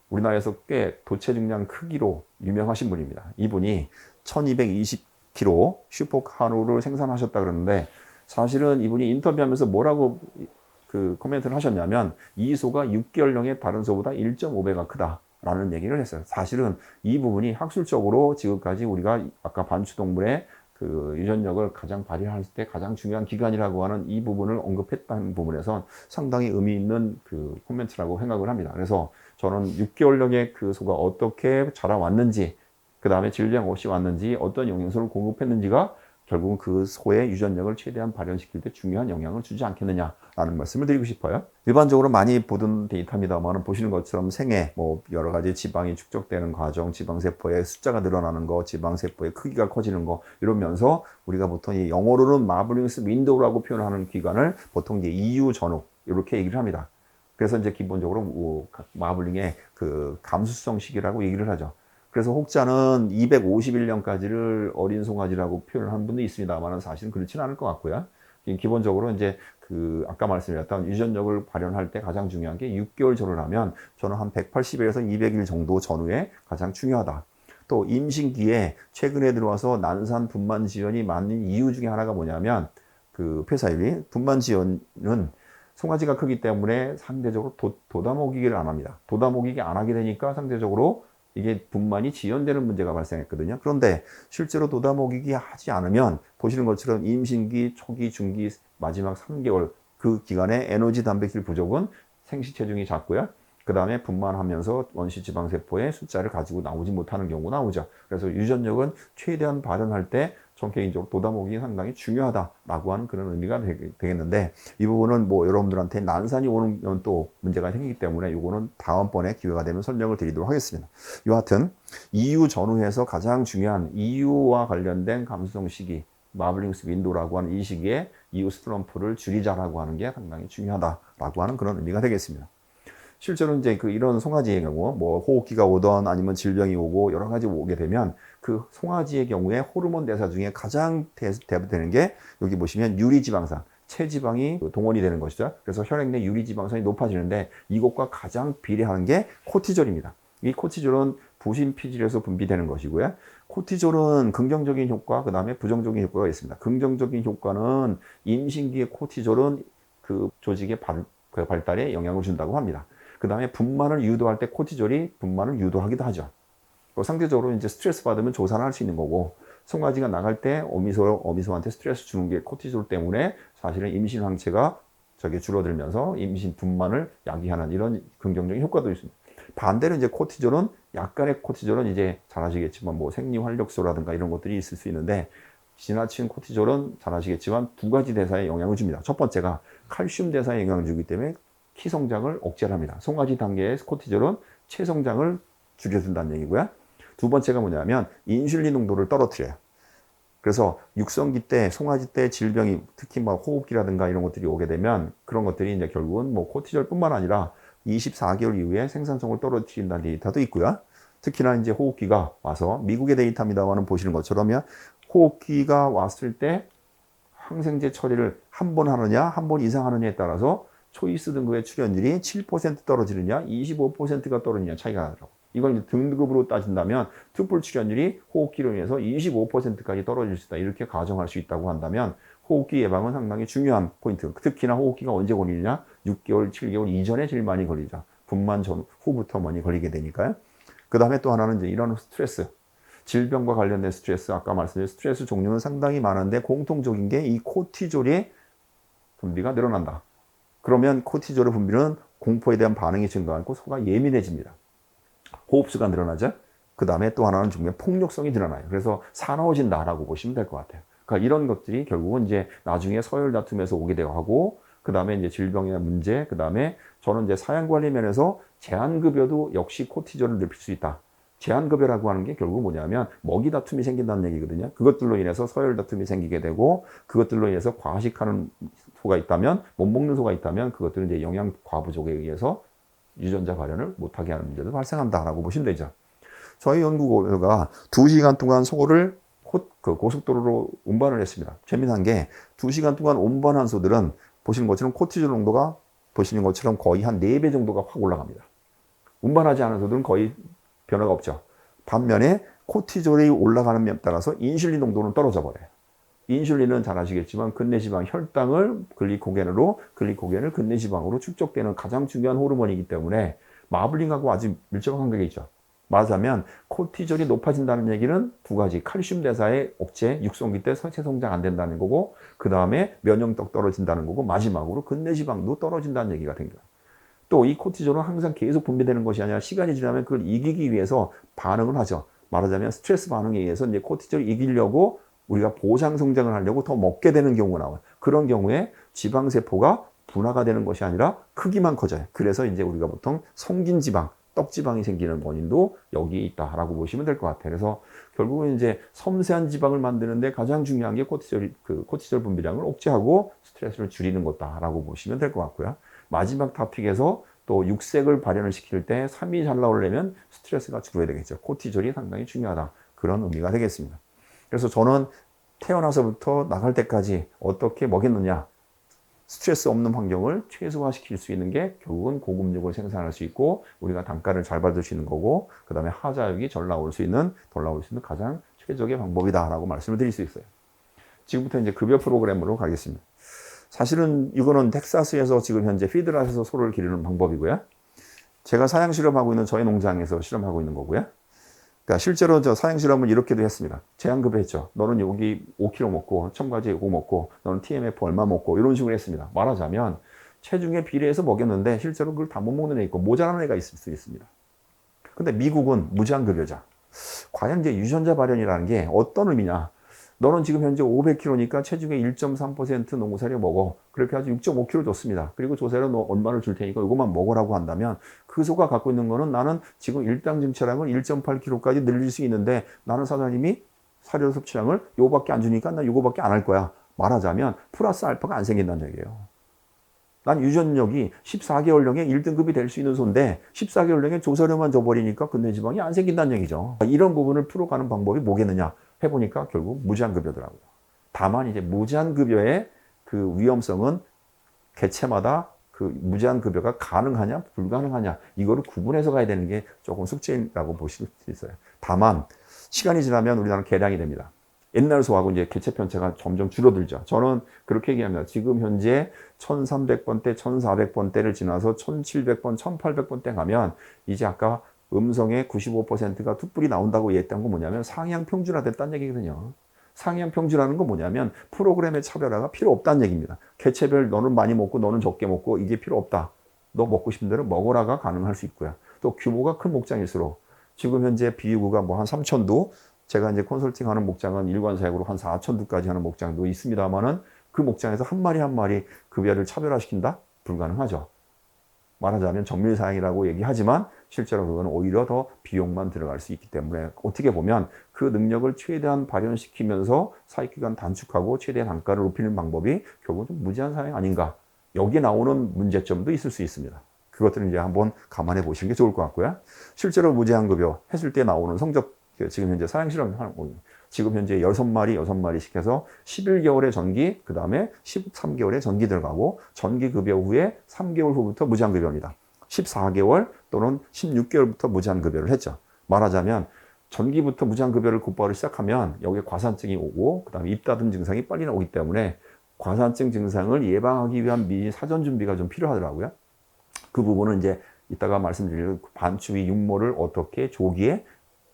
우리나라에서 꽤 도체 중량 크기로 유명하신 분입니다. 이분이 1220kg 슈퍼 한우를 생산하셨다 그러는데, 사실은 이분이 인터뷰하면서 뭐라고 그 코멘트를 하셨냐면 이 소가 6개월령의 다른 소보다 1.5배가 크다라는 얘기를 했어요. 사실은 이 부분이 학술적으로 지금까지 우리가 아까 반추동물의 그 유전력을 가장 발휘할 때 가장 중요한 기간이라고 하는 이 부분을 언급했다는 부분에서 상당히 의미 있는 그 코멘트라고 생각을 합니다. 그래서 저는 6개월령의 그 소가 어떻게 자라왔는지, 그 다음에 질병 없이 왔는지, 어떤 영양소를 공급했는지가 결국은 그 소의 유전력을 최대한 발현시킬 때 중요한 영향을 주지 않겠느냐라는 말씀을 드리고 싶어요. 일반적으로 많이 보던 데이터입니다만 보시는 것처럼 생애, 뭐 여러 가지 지방이 축적되는 과정, 지방세포의 숫자가 늘어나는 거, 지방세포의 크기가 커지는 거, 이러면서 우리가 보통 이 영어로는 마블링스 윈도우라고 표현하는 기간을 보통 이제 EU 전후 이렇게 얘기를 합니다. 그래서 이제 기본적으로 마블링의 그 감수성 시기라고 얘기를 하죠. 그래서 혹자는 251년까지를 어린 송아지라고 표현하는 분도 있습니다만 사실은 그렇지는 않을 것 같고요. 기본적으로 이제 그 아까 말씀드렸던 유전력을 발현할 때 가장 중요한 게 6개월 전후를 하면 저는 한 180일에서 200일 정도 전후에 가장 중요하다. 또 임신기에 최근에 들어와서 난산 분만 지연이 많은 이유 중에 하나가 뭐냐면 그 폐사율이, 분만 지연은 송아지가 크기 때문에 상대적으로 도다 먹이기를 안 합니다. 도다 먹이기 안 하게 되니까 상대적으로 이게 분만이 지연되는 문제가 발생했거든요. 그런데 실제로 도다 먹이기 하지 않으면 보시는 것처럼 임신기, 초기, 중기, 마지막 3개월 그 기간에 에너지 단백질 부족은 생시 체중이 작고요. 그 다음에 분만하면서 원시 지방세포의 숫자를 가지고 나오지 못하는 경우가 나오죠. 그래서 유전력은 최대한 발현할 때 전 개인적으로 도다 먹이기 상당히 중요하다라고 하는 그런 의미가 되겠는데, 이 부분은 뭐 여러분들한테 난산이 오는 또 문제가 생기기 때문에 이거는 다음번에 기회가 되면 설명을 드리도록 하겠습니다. 여하튼 EU 전후에서 가장 중요한 EU와 관련된 감수성 시기, 마블링스 윈도우라고 하는 이 시기에 EU 스트럼프를 줄이자라고 하는 게 상당히 중요하다라고 하는 그런 의미가 되겠습니다. 실제로 이제 그 이런 송아지의 경우 뭐 호흡기가 오던 아니면 질병이 오고 여러 가지 오게 되면 그 송아지의 경우에 호르몬 대사 중에 가장 대부되는 게 여기 보시면 유리지방산, 체지방이 동원이 되는 것이죠. 그래서 혈액 내 유리지방산이 높아지는데 이것과 가장 비례하는 게 코티졸입니다. 이 코티졸은 부신피질에서 분비되는 것이고요. 코티졸은 긍정적인 효과, 그 다음에 부정적인 효과가 있습니다. 긍정적인 효과는 임신기의 코티졸은 그 조직의 발달에 영향을 준다고 합니다. 그 다음에 분만을 유도할 때 코티졸이 분만을 유도하기도 하죠. 상대적으로 이제 스트레스 받으면 조산할 수 있는 거고, 송아지가 나갈 때 어미소한테 스트레스 주는 게 코티졸 때문에 사실은 임신 황체가 줄어들면서 임신 분만을 야기하는 이런 긍정적인 효과도 있습니다. 반대로 이제 코티졸은 약간의 코티졸은 이제 잘 아시겠지만 뭐 생리활력소라든가 이런 것들이 있을 수 있는데, 지나친 코티졸은 잘 아시겠지만 두 가지 대사에 영향을 줍니다. 첫 번째가 칼슘 대사에 영향을 주기 때문에 키 성장을 억제를 합니다. 송아지 단계의 코티졸은 체성장을 줄여준다는 얘기고요. 두 번째가 뭐냐면 인슐린 농도를 떨어뜨려요. 그래서 육성기 때, 송아지 때 질병이 특히 막 호흡기라든가 이런 것들이 오게 되면 그런 것들이 이제 결국은 뭐 코티졸뿐만 아니라 24개월 이후에 생산성을 떨어뜨린다는 데이터도 있고요. 특히나 이제 호흡기가 와서 미국의 데이터입니다만은 보시는 것처럼 호흡기가 왔을 때 항생제 처리를 한 번 하느냐, 한 번 이상 하느냐에 따라서 초이스 등급의 출현율이 7% 떨어지느냐, 25%가 떨어지느냐 차이가 나더라고요. 이걸 등급으로 따진다면 투뿔 출현율이 호흡기로 인해서 25%까지 떨어질 수 있다. 이렇게 가정할 수 있다고 한다면 호흡기 예방은 상당히 중요한 포인트. 특히나 호흡기가 언제 걸리느냐? 6개월, 7개월 이전에 제일 많이 걸리죠. 분만 전 후부터 많이 걸리게 되니까요. 그 다음에 또 하나는 이제 이런 스트레스. 질병과 관련된 스트레스, 아까 말씀드린 스트레스 종류는 상당히 많은데 공통적인 게 이 코티졸의 분비가 늘어난다. 그러면 코티졸의 분비는 공포에 대한 반응이 증가하고 소가 예민해집니다. 호흡수가 늘어나죠. 그 다음에 또 하나는 중요한 폭력성이 늘어나요. 그래서 사나워진다라고 보시면 될 것 같아요. 그러니까 이런 것들이 결국은 이제 나중에 서열 다툼에서 오게 되고 하고, 그 다음에 이제 질병의 문제, 그 다음에 저는 이제 사양관리 면에서 제한급여도 역시 코티졸을 높일 수 있다. 제한급여라고 하는 게 결국 뭐냐면 먹이 다툼이 생긴다는 얘기거든요. 그것들로 인해서 서열 다툼이 생기게 되고, 그것들로 인해서 과식하는 소가 있다면, 못 먹는 소가 있다면 그것들은 이제 영양 과부족에 의해서 유전자 발현을 못하게 하는 문제도 발생한다라고 보시면 되죠. 저희 연구가 2시간 동안 소를 고속도로로 운반을 했습니다. 재미난 게 2시간 동안 운반한 소들은 보시는 것처럼 코티졸 농도가 보시는 것처럼 거의 한 4배 정도가 확 올라갑니다. 운반하지 않은 소들은 거의 변화가 없죠. 반면에 코티졸이 올라가는 면에 따라서 인슐린 농도는 떨어져 버려요. 인슐린은 잘 아시겠지만 근내지방 혈당을 글리코겐을 근내지방으로 축적되는 가장 중요한 호르몬이기 때문에 마블링하고 아주 밀접한 관계가 있죠. 말하자면 코티졸이 높아진다는 얘기는 두 가지, 칼슘 대사의 억제, 육성기 때 선체 성장 안 된다는 거고, 그 다음에 면역력 떨어진다는 거고, 마지막으로 근내지방도 떨어진다는 얘기가 됩니다. 또 이 코티졸은 항상 계속 분비되는 것이 아니라 시간이 지나면 그걸 이기기 위해서 반응을 하죠. 말하자면 스트레스 반응에 의해서 이제 코티졸을 이기려고 우리가 보상 성장을 하려고 더 먹게 되는 경우가 나와요. 그런 경우에 지방세포가 분화가 되는 것이 아니라 크기만 커져요. 그래서 이제 우리가 보통 성긴지방, 떡지방이 생기는 원인도 여기에 있다라고 보시면 될 것 같아요. 그래서 결국은 이제 섬세한 지방을 만드는데 가장 중요한 게 코티졸 분비량을 억제하고 스트레스를 줄이는 것다라고 보시면 될 것 같고요. 마지막 토픽에서 또 육색을 발현을 시킬 때 삶이 잘 나오려면 스트레스가 줄어야 되겠죠. 코티졸이 상당히 중요하다. 그런 의미가 되겠습니다. 그래서 저는 태어나서부터 나갈 때까지 어떻게 먹였느냐, 스트레스 없는 환경을 최소화시킬 수 있는 게 결국은 고급육을 생산할 수 있고 우리가 단가를 잘 받을 수 있는 거고, 그 다음에 하자육이 덜 나올 수 있는 가장 최적의 방법이다라고 말씀을 드릴 수 있어요. 지금부터 이제 급여 프로그램으로 가겠습니다. 사실은 이거는 텍사스에서 지금 현재 피드랏에서 소를 기르는 방법이고요. 제가 사양 실험하고 있는 저희 농장에서 실험하고 있는 거고요. 그러니까 실제로 저 사양 실험은 이렇게도 했습니다. 제한급여했죠. 너는 여기 5kg 먹고 첨가제 이거 먹고 너는 TMF 얼마 먹고 이런 식으로 했습니다. 말하자면 체중에 비례해서 먹였는데 실제로 그걸 다 못 먹는 애 있고 모자라는 애가 있을 수 있습니다. 근데 미국은 무제한급여죠. 과연 이제 유전자 발현이라는 게 어떤 의미냐? 너는 지금 현재 500kg니까 체중의 1.3% 농구사료 먹어. 그렇게 해서 6.5kg 줬습니다. 그리고 조사료 너 얼마를 줄 테니까 이것만 먹으라고 한다면 그 소가 갖고 있는 거는 나는 지금 일당 증체량을 1.8kg까지 늘릴 수 있는데 나는 사장님이 사료 섭취량을 요거밖에 안 주니까 난 요거밖에 안 할 거야. 말하자면 플러스 알파가 안 생긴다는 얘기예요. 난 유전력이 14개월령에 1등급이 될 수 있는 소인데 14개월령에 조사료만 줘버리니까 근내지방이 안 생긴다는 얘기죠. 이런 부분을 풀어가는 방법이 뭐겠느냐 해보니까 결국 무제한급여더라고요. 다만 이제 무제한급여의 그 위험성은 개체마다 그 무제한 급여가 가능하냐 불가능하냐 이거를 구분해서 가야 되는 게 조금 숙제라고 보실 수 있어요. 다만 시간이 지나면 우리나라는 개량이 됩니다. 옛날 소하고 이제 개체 편차가 점점 줄어들죠. 저는 그렇게 얘기합니다. 지금 현재 1300번대, 1400번대를 지나서 1700번, 1800번대 가면 이제 아까 음성의 95%가 툭불이 나온다고 얘기했던 건 뭐냐면 상향 평준화됐다는 얘기거든요. 상향 평준화는 건 뭐냐면 프로그램의 차별화가 필요 없다는 얘기입니다. 개체별 너는 많이 먹고 너는 적게 먹고 이게 필요 없다. 너 먹고 싶은 대로 먹어라가 가능할 수 있고요. 또 규모가 큰 목장일수록 지금 현재 비유구가 뭐 한 3,000두, 제가 이제 컨설팅하는 목장은 일관 사육으로 한 4,000두까지 하는 목장도 있습니다만은 그 목장에서 한 마리 한 마리 급여를 차별화시킨다? 불가능하죠. 말하자면 정밀 사양이라고 얘기하지만 실제로 그거는 오히려 더 비용만 들어갈 수 있기 때문에 어떻게 보면 그 능력을 최대한 발현시키면서 사육기간 단축하고 최대한 단가를 높이는 방법이 결국 좀 무제한 사양 아닌가. 여기에 나오는 문제점도 있을 수 있습니다. 그것들은 이제 한번 감안해 보시는 게 좋을 것 같고요. 실제로 무제한 급여 했을 때 나오는 성적, 지금 현재 사양 실험 하는 거, 지금 현재 6마리씩 해서 11개월의 전기, 그 다음에 13개월의 전기 들어가고 전기 급여 후에 3개월 후부터 무제한 급여입니다. 14개월 또는 16개월부터 무제한 급여를 했죠. 말하자면 전기부터 무제한 급여를 곧바로 시작하면 여기에 과산증이 오고 그 다음에 입다듬 증상이 빨리 나오기 때문에 과산증 증상을 예방하기 위한 미리 사전 준비가 좀 필요하더라고요. 그 부분은 이제 이따가 말씀드릴 반추위 육모를 어떻게 조기에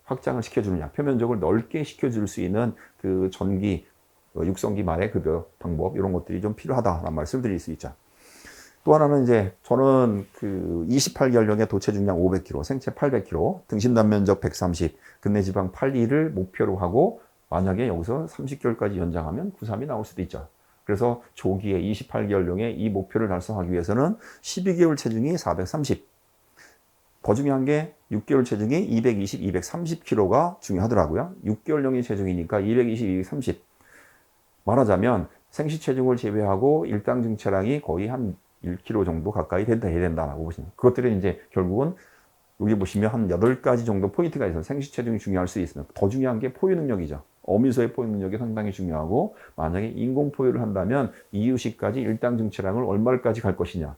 확장을 시켜주느냐, 표면적을 넓게 시켜줄 수 있는 그 전기, 육성기 말의 급여 방법, 이런 것들이 좀 필요하다라는 말씀을 드릴 수 있죠. 또 하나는 이제 저는 그 28개월령의 도체 중량 500kg, 생체 800kg, 등심 단면적 130, 근내 지방 8리를 목표로 하고 만약에 여기서 30개월까지 연장하면 93이 나올 수도 있죠. 그래서 조기에 28개월령의 이 목표를 달성하기 위해서는 12개월 체중이 430, 더 중요한 게 6개월 체중이 220, 230kg가 중요하더라고요. 6개월령의 체중이니까 220, 230. 말하자면 생시 체중을 제외하고 일당 증체량이 거의 한 1kg 정도 가까이 해야 된다라고 보시면. 그것들은 이제 결국은 여기 보시면 한 8가지 정도 포인트가 있어요. 생시 체중이 중요할 수 있으면. 더 중요한 게 포유 능력이죠. 어미소의 포유 능력이 상당히 중요하고 만약에 인공 포유를 한다면 이유시까지 일당 증체량을 얼마까지 갈 것이냐.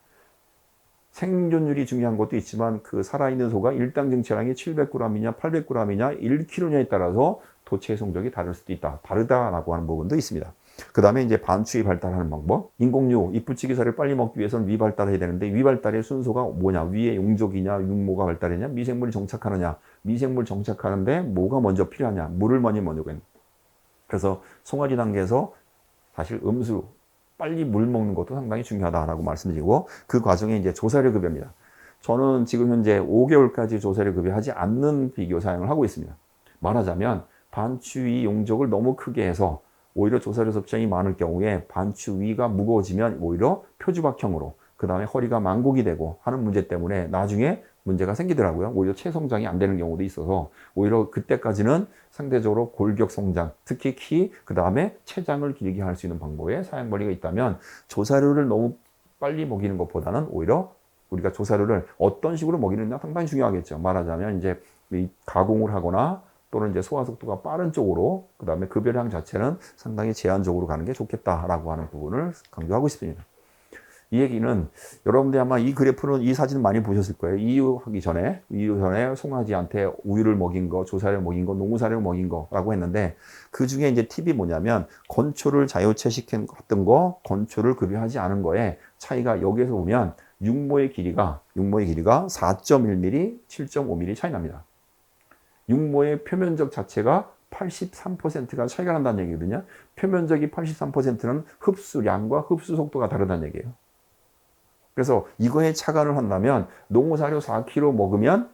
생존율이 중요한 것도 있지만 그 살아있는 소가 일당 증체량이 700g이냐 800g이냐 1kg냐에 따라서 도체의 성적이 다를 수도 있다. 다르다라고 하는 부분도 있습니다. 그 다음에 이제 반추위 발달하는 방법. 인공류, 이뿔치기살을 빨리 먹기 위해서는 위발달해야 되는데 위발달의 순서가 뭐냐. 위에 용족이냐 육모가 발달했냐 미생물이 정착하느냐. 미생물 정착하는데 뭐가 먼저 필요하냐. 물을 먼저 먹는. 그래서 송아지 단계에서 사실 음수, 빨리 물 먹는 것도 상당히 중요하다라고 말씀드리고 그 과정에 이제 조사료 급여입니다. 저는 지금 현재 5개월까지 조사료 급여하지 않는 비교 사용을 하고 있습니다. 말하자면 반추위 용적을 너무 크게 해서 오히려 조사료 섭정이 많을 경우에 반추위가 무거워지면 오히려 표주박형으로 그 다음에 허리가 만곡이 되고 하는 문제 때문에 나중에 문제가 생기더라고요. 오히려 체성장이 안 되는 경우도 있어서 오히려 그때까지는 상대적으로 골격 성장, 특히 키, 그 다음에 체장을 길게 할 수 있는 방법에 사용머리가 있다면 조사료를 너무 빨리 먹이는 것보다는 오히려 우리가 조사료를 어떤 식으로 먹이느냐 상당히 중요하겠죠. 말하자면 이제 가공을 하거나 또는 이제 소화 속도가 빠른 쪽으로 그 다음에 급여량 자체는 상당히 제한적으로 가는 게 좋겠다라고 하는 부분을 강조하고 싶습니다. 이 얘기는 여러분들이 아마 이 그래프는 이 사진을 많이 보셨을 거예요. 이유하기 전에 송아지한테 우유를 먹인 거, 조사료 먹인 거, 농구사료 먹인 거라고 했는데 그 중에 이제 팁이 뭐냐면 건초를 자유체 시켰던 거, 건초를 급여하지 않은 거에 차이가 여기에서 보면 육모의 길이가 4.1mm, 7.5mm 차이 납니다. 육모의 표면적 자체가 83%가 차이가 난다는 얘기거든요. 표면적이 83%는 흡수량과 흡수 속도가 다르다는 얘기예요. 그래서 이거에 착안을 한다면 농어사료 4kg 먹으면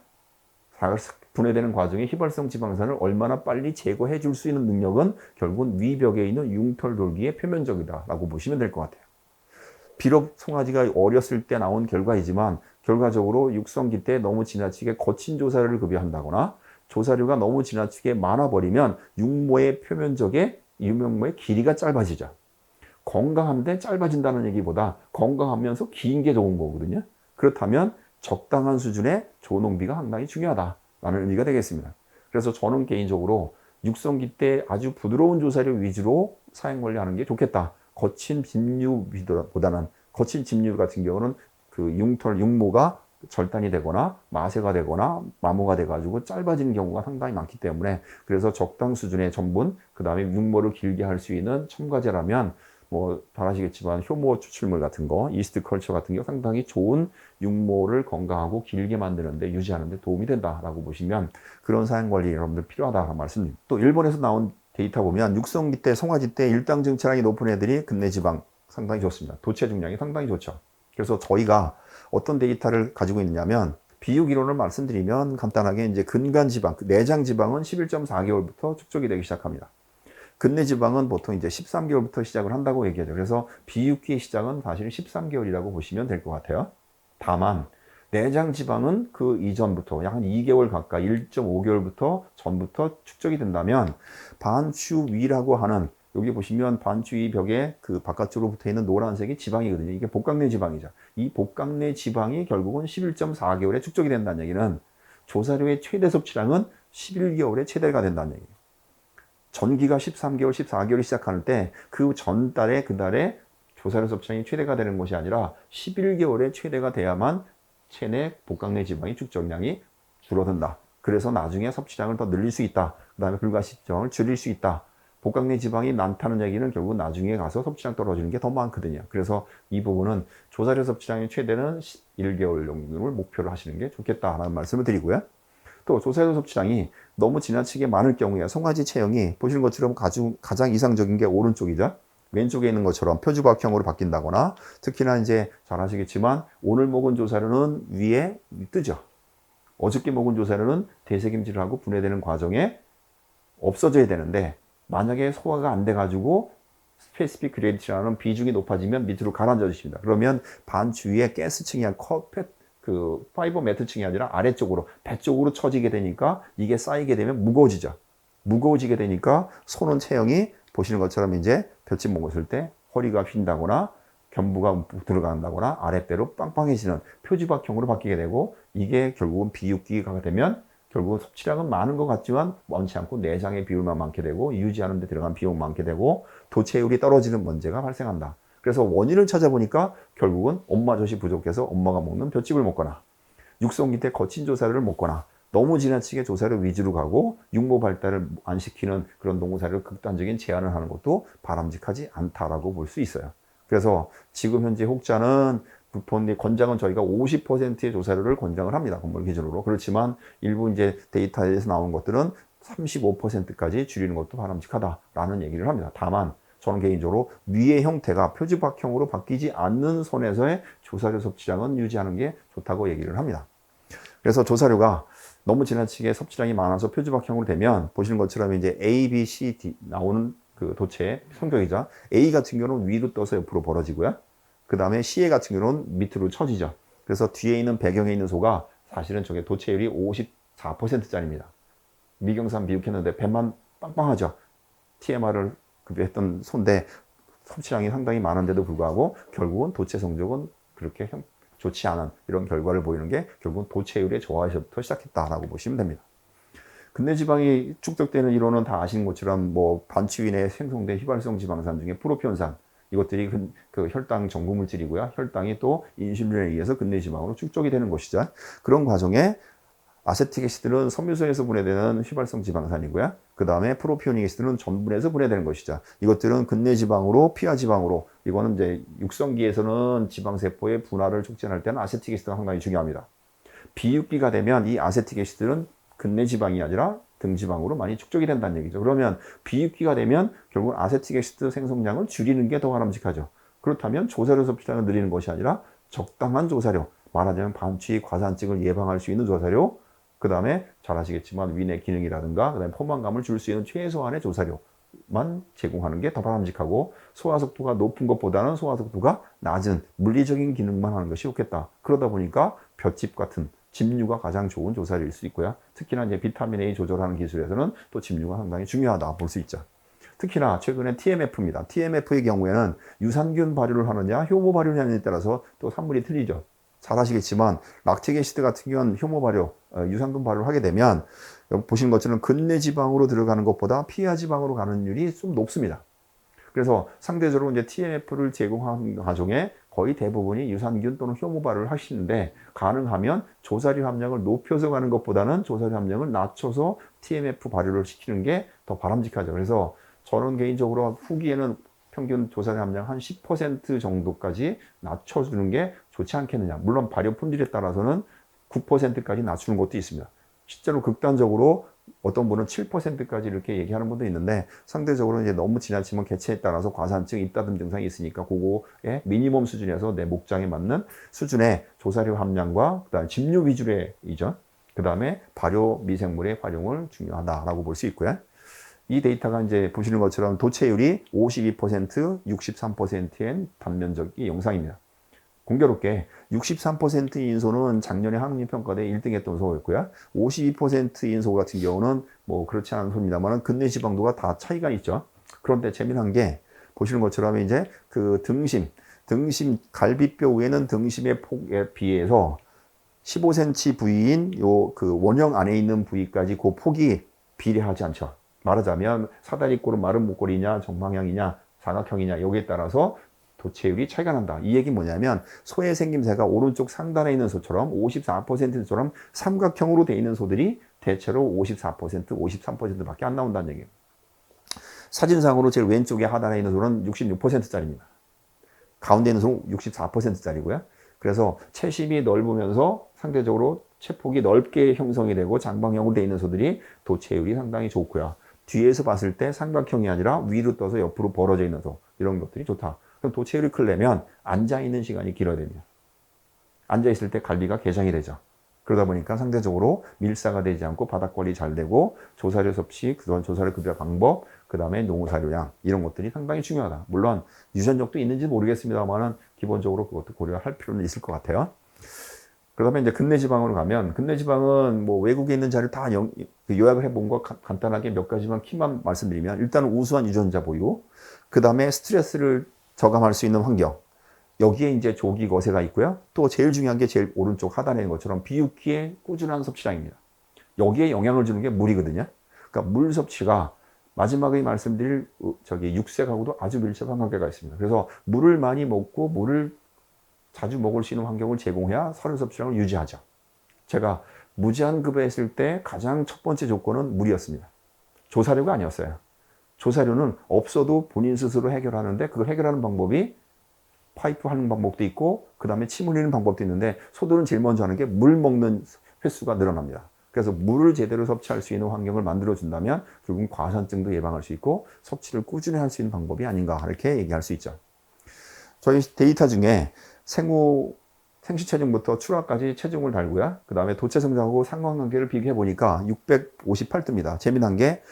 분해되는 과정에 휘발성 지방산을 얼마나 빨리 제거해 줄 수 있는 능력은 결국은 위벽에 있는 융털돌기의 표면적이다라고 보시면 될 것 같아요. 비록 송아지가 어렸을 때 나온 결과이지만 결과적으로 육성기 때 너무 지나치게 거친 조사료를 급여한다거나 조사료가 너무 지나치게 많아버리면 육모의 표면적에 육모의 길이가 짧아지죠. 건강한데 짧아진다는 얘기보다 건강하면서 긴 게 좋은 거거든요. 그렇다면 적당한 수준의 조농비가 상당히 중요하다라는 의미가 되겠습니다. 그래서 저는 개인적으로 육성기 때 아주 부드러운 조사료 위주로 사용 관리하는 게 좋겠다. 거친 빈류보다는 거친 빈류 같은 경우는 그 육모가 절단이 되거나 마세가 되거나 마모가 돼가지고 짧아지는 경우가 상당히 많기 때문에 그래서 적당 수준의 전분, 그 다음에 육모를 길게 할 수 있는 첨가제라면 뭐 잘 아시겠지만 효모 추출물 같은 거, 이스트 컬처 같은 게 상당히 좋은 육모를 건강하고 길게 만드는데 유지하는데 도움이 된다라고 보시면 그런 사용 관리 여러분들 필요하다는 말씀입니다. 또 일본에서 나온 데이터 보면 육성기 때, 송아지 때 일당 증체량이 높은 애들이 근내 지방 상당히 좋습니다. 도체 중량이 상당히 좋죠. 그래서 저희가 어떤 데이터를 가지고 있냐면 비육 이론을 말씀드리면 간단하게 이제 근간 지방, 내장 지방은 11.4개월부터 축적이 되기 시작합니다. 근내 지방은 보통 이제 13개월부터 시작을 한다고 얘기하죠. 그래서 비육기의 시작은 사실 13개월이라고 보시면 될 것 같아요. 다만 내장 지방은 그 이전부터 약 한 2개월 가까이 1.5개월부터 전부터 축적이 된다면 반추위라고 하는 여기 보시면 반추위 벽에 그 바깥쪽으로 붙어 있는 노란색이 지방이거든요. 이게 복강내 지방이죠. 이 복강내 지방이 결국은 11.4개월에 축적이 된다는 얘기는 조사료의 최대 섭취량은 11개월에 최대가 된다는 얘기예요. 전기가 13개월, 14개월이 시작하는 때 그 전달에 그달에 조사료 섭취량이 최대가 되는 것이 아니라 11개월에 최대가 돼야만 체내 복강내 지방의 축적량이 줄어든다. 그래서 나중에 섭취량을 더 늘릴 수 있다. 그 다음에 불가시점을 줄일 수 있다. 복강내 지방이 많다는 얘기는 결국 나중에 가서 섭취량 떨어지는 게 더 많거든요. 그래서 이 부분은 조사료 섭취량의 최대는 1개월 정도를 목표로 하시는 게 좋겠다라는 말씀을 드리고요. 또 조사료 섭취량이 너무 지나치게 많을 경우에 송아지 체형이 보시는 것처럼 가장 이상적인 게 오른쪽이죠. 왼쪽에 있는 것처럼 표주박형으로 바뀐다거나 특히나 이제 잘 아시겠지만 오늘 먹은 조사료는 위에 뜨죠. 어저께 먹은 조사료는 대세김질을 하고 분해되는 과정에 없어져야 되는데 만약에 소화가 안 돼가지고 스페시픽 그레디티라는 비중이 높아지면 밑으로 가라앉아 주십니다. 그러면 반 주위에 가스층이 그 파이버 매트층이 아니라 아래쪽으로 배 쪽으로 처지게 되니까 이게 쌓이게 되면 무거워지죠. 무거워지게 되니까 손은 체형이 보시는 것처럼 이제 볏짚 먹었을 때 허리가 휜다거나 견부가 들어간다거나 아랫배로 빵빵해지는 표지박형으로 바뀌게 되고 이게 결국은 비육기가 되면 결국 섭취량은 많은 것 같지만 원치 않고 내장의 비율만 많게 되고 유지하는 데 들어간 비용 많게 되고 도체율이 떨어지는 문제가 발생한다. 그래서 원인을 찾아보니까 결국은 엄마 젖이 부족해서 엄마가 먹는 볏짚을 먹거나 육성기 때 거친 조사료를 먹거나 너무 지나치게 조사료 위주로 가고 육모 발달을 안 시키는 그런 농사를 극단적인 제한을 하는 것도 바람직하지 않다라고 볼 수 있어요. 그래서 지금 현재 혹자는 부폰의 권장은 저희가 50%의 조사료를 권장을 합니다. 건물 기준으로. 그렇지만 일부 이제 데이터에서 나온 것들은 35%까지 줄이는 것도 바람직하다라는 얘기를 합니다. 다만 저는 개인적으로 위의 형태가 표지박형으로 바뀌지 않는 선에서의 조사료 섭취량은 유지하는 게 좋다고 얘기를 합니다. 그래서 조사료가 너무 지나치게 섭취량이 많아서 표지박형으로 되면 보시는 것처럼 이제 A, B, C, D 나오는 그 도체의 성격이죠. A 같은 경우는 위로 떠서 옆으로 벌어지고요. 그 다음에 CA 같은 경우는 밑으로 처지죠. 그래서 뒤에 있는 배경에 있는 소가 사실은 저게 도체율이 54%짜리입니다. 미경산 비육했는데 배만 빵빵하죠. TMR을 급여했던 소인데 섭취량이 상당히 많은데도 불구하고 결국은 도체 성적은 그렇게 좋지 않은 이런 결과를 보이는 게 결국은 도체율의 저하에서부터 시작했다라고 보시면 됩니다. 근내 지방이 축적되는 이론은 다 아시는 것처럼 뭐 반추위 내에 생성된 휘발성 지방산 중에 프로피온산 이것들이 그 혈당 정부 물질이고요. 혈당이 또 인슐린에 의해서 근내 지방으로 축적이 되는 것이죠. 그런 과정에 아세틱 애시드는 섬유소에서 분해되는 휘발성 지방산이고요. 그 다음에 프로피오닉 애시드는 전분에서 분해되는 것이죠. 이것들은 근내 지방으로 피하 지방으로 이거는 이제 육성기에서는 지방세포의 분화를 촉진할 때는 아세틱 애시드가 상당히 중요합니다. 비육기가 되면 이 아세틱 애시드는 근내 지방이 아니라 등지방으로 많이 축적이 된다는 얘기죠. 그러면 비육기가 되면 결국 아세틱 애시드 생성량을 줄이는 게 더 바람직하죠. 그렇다면 조사료 섭취량을 늘리는 것이 아니라 적당한 조사료, 말하자면 반추위 과산증을 예방할 수 있는 조사료, 그 다음에 잘 아시겠지만 위내 기능이라든가 그 다음에 포만감을 줄 수 있는 최소한의 조사료만 제공하는 게 더 바람직하고 소화속도가 높은 것보다는 소화속도가 낮은 물리적인 기능만 하는 것이 좋겠다. 그러다 보니까 볏짚 같은 집류가 가장 좋은 조사료일 수 있고요. 특히나 이제 비타민 A 조절하는 기술에서는 또 집류가 상당히 중요하다 볼 수 있죠. 특히나 최근에 TMF입니다. TMF의 경우에는 유산균 발효를 하느냐 효모 발효를 하느냐에 따라서 또 산물이 틀리죠. 잘 아시겠지만 락틱 애시드 같은 경우는 효모 발효, 유산균 발효를 하게 되면 여기 보시는 것처럼 근내 지방으로 들어가는 것보다 피하 지방으로 가는 율이 좀 높습니다. 그래서 상대적으로 이제 TNF를 제공한 가정에 거의 대부분이 유산균 또는 효모발을 하시는데 가능하면 조사료 함량을 높여서 가는 것보다는 조사료 함량을 낮춰서 TNF 발효를 시키는 게 더 바람직하죠. 그래서 저는 개인적으로 후기에는 평균 조사료 함량 한 10% 정도까지 낮춰주는 게 좋지 않겠느냐. 물론 발효 품질에 따라서는 9%까지 낮추는 것도 있습니다. 실제로 극단적으로 어떤 분은 7%까지 이렇게 얘기하는 분도 있는데 상대적으로 이제 너무 지나치면 개체에 따라서 과산증, 입다듬 증상이 있으니까 그거의 미니멈 수준에서 내 목장에 맞는 수준의 조사료 함량과 그다음에 집류 위주의 이전, 그다음에 발효 미생물의 활용을 중요하다라고 볼 수 있고요. 이 데이터가 이제 보시는 것처럼 도체율이 52%, 63%인 단면적이 영상입니다. 공교롭게 63%인 소는 작년에 한국인평가대 1등 했던 소였고요. 52%인 소 같은 경우는 뭐 그렇지 않은 소입니다만 근내 지방도가 다 차이가 있죠. 그런데 재미난 게 보시는 것처럼 이제 그 등심 갈비뼈 위에는 등심의 폭에 비해서 15cm 부위인 요 그 원형 안에 있는 부위까지 그 폭이 비례하지 않죠. 말하자면 사다리꼴은 마른 목걸이냐 정방향이냐 사각형이냐 여기에 따라서 도체율이 차이가 난다. 이 얘기는 뭐냐면 소의 생김새가 오른쪽 상단에 있는 소처럼 54%처럼 삼각형으로 되어 있는 소들이 대체로 54%, 53%밖에 안 나온다는 얘기예요. 사진상으로 제일 왼쪽에 하단에 있는 소는 66%짜리입니다. 가운데 있는 소는 64%짜리고요. 그래서 체심이 넓으면서 상대적으로 체폭이 넓게 형성이 되고 장방형으로 되어 있는 소들이 도체율이 상당히 좋고요. 뒤에서 봤을 때 삼각형이 아니라 위로 떠서 옆으로 벌어져 있는 소 이런 것들이 좋다. 그럼 도체율이 크려면 앉아있는 시간이 길어야 됩니다. 앉아있을 때 관리가 개장이 되죠. 그러다 보니까 상대적으로 밀사가 되지 않고 바닥 관리 잘 되고 조사료 섭취, 그동안 조사료 급여 방법, 그 다음에 농사료량 이런 것들이 상당히 중요하다. 물론 유전적도 있는지 모르겠습니다만은 기본적으로 그것도 고려할 필요는 있을 것 같아요. 그다음에 이제 근내 지방으로 가면 근내 지방은 뭐 외국에 있는 자료 다 요약을 해본 거 간단하게 몇 가지만 키만 말씀드리면 일단은 우수한 유전자 보유, 그 다음에 스트레스를 저감할 수 있는 환경. 여기에 이제 조기 거세가 있고요. 또 제일 중요한 게 제일 오른쪽 하단에 있는 것처럼 비육기의 꾸준한 섭취량입니다. 여기에 영향을 주는 게 물이거든요. 그러니까 물 섭취가 마지막에 말씀드릴 육색하고도 아주 밀접한 관계가 있습니다. 그래서 물을 많이 먹고 물을 자주 먹을 수 있는 환경을 제공해야 사료 섭취량을 유지하죠. 제가 무제한급여 했을 때 가장 첫 번째 조건은 물이었습니다. 조사료가 아니었어요. 조사료는 없어도 본인 스스로 해결하는데 그걸 해결하는 방법이 파이프 하는 방법도 있고 그 다음에 침 흘리는 방법도 있는데 소들은 제일 먼저 하는 게 물 먹는 횟수가 늘어납니다. 그래서 물을 제대로 섭취할 수 있는 환경을 만들어준다면 결국 과산증도 예방할 수 있고 섭취를 꾸준히 할 수 있는 방법이 아닌가 이렇게 얘기할 수 있죠. 저희 데이터 중에 생시 체중부터 출하까지 체중을 달고요. 그 다음에 도체 성장하고 상관관계를 비교해 보니까 658뜹니다. 재미난 게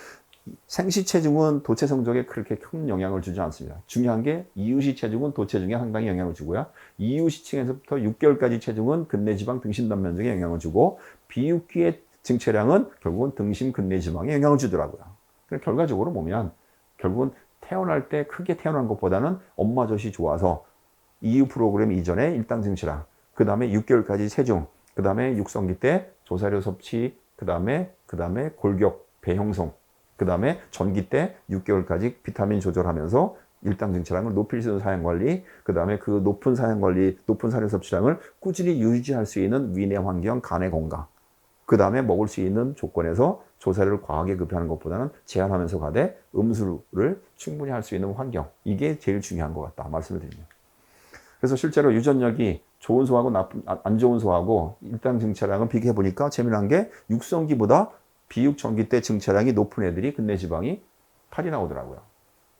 생시 체중은 도체 성적에 그렇게 큰 영향을 주지 않습니다. 중요한 게 이유시 체중은 도체중에 상당히 영향을 주고요. 이유시층에서부터 6개월까지 체중은 근내지방 등심 단면적에 영향을 주고 비육기의 증체량은 결국은 등심 근내지방에 영향을 주더라고요. 결과적으로 보면 결국은 태어날 때 크게 태어난 것보다는 엄마 젖이 좋아서 EU 프로그램 이전에 일당 증체량, 그 다음에 6개월까지 체중, 그 다음에 육성기 때 조사료 섭취, 그 다음에 골격, 배 형성, 그 다음에 전기 때 6개월까지 비타민 조절하면서 일당 증체량을 높일 수 있는 사양관리, 그 다음에 그 높은 사양관리, 높은 사료 섭취량을 꾸준히 유지할 수 있는 위내 환경, 간의 건강, 그 다음에 먹을 수 있는 조건에서 조사료를 과하게 급여하는 것보다는 제한하면서 가되 음수를 충분히 할 수 있는 환경, 이게 제일 중요한 것 같다 말씀을 드립니다. 그래서 실제로 유전력이 좋은 소하고 안 좋은 소하고 일당 증체량을 비교해 보니까 재미난 게 육성기보다 비육 전기 때 증체량이 높은 애들이 근내 지방이 8이 나오더라고요.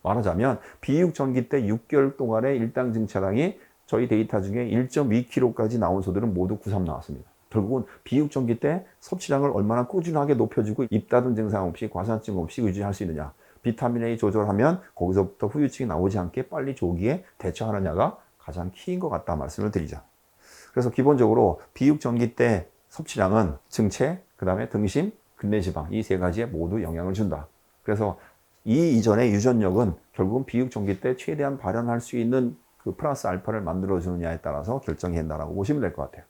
말하자면 비육 전기 때 6개월 동안의 일당 증체량이 저희 데이터 중에 1.2kg까지 나온 소들은 모두 93 나왔습니다. 결국은 비육 전기 때 섭취량을 얼마나 꾸준하게 높여주고 입다듬 증상 없이 과산증 없이 유지할 수 있느냐. 비타민 A 조절하면 거기서부터 후유증이 나오지 않게 빨리 조기에 대처하느냐가 가장 키인 것 같다 말씀을 드리죠. 그래서 기본적으로 비육 전기 때 섭취량은 증체, 그 다음에 등심, 근내지방 이 세 가지에 모두 영향을 준다. 그래서 이 이전의 유전력은 결국은 비육 전기 때 최대한 발현할 수 있는 그 플러스 알파를 만들어주느냐에 따라서 결정이 된다라고 보시면 될 것 같아요.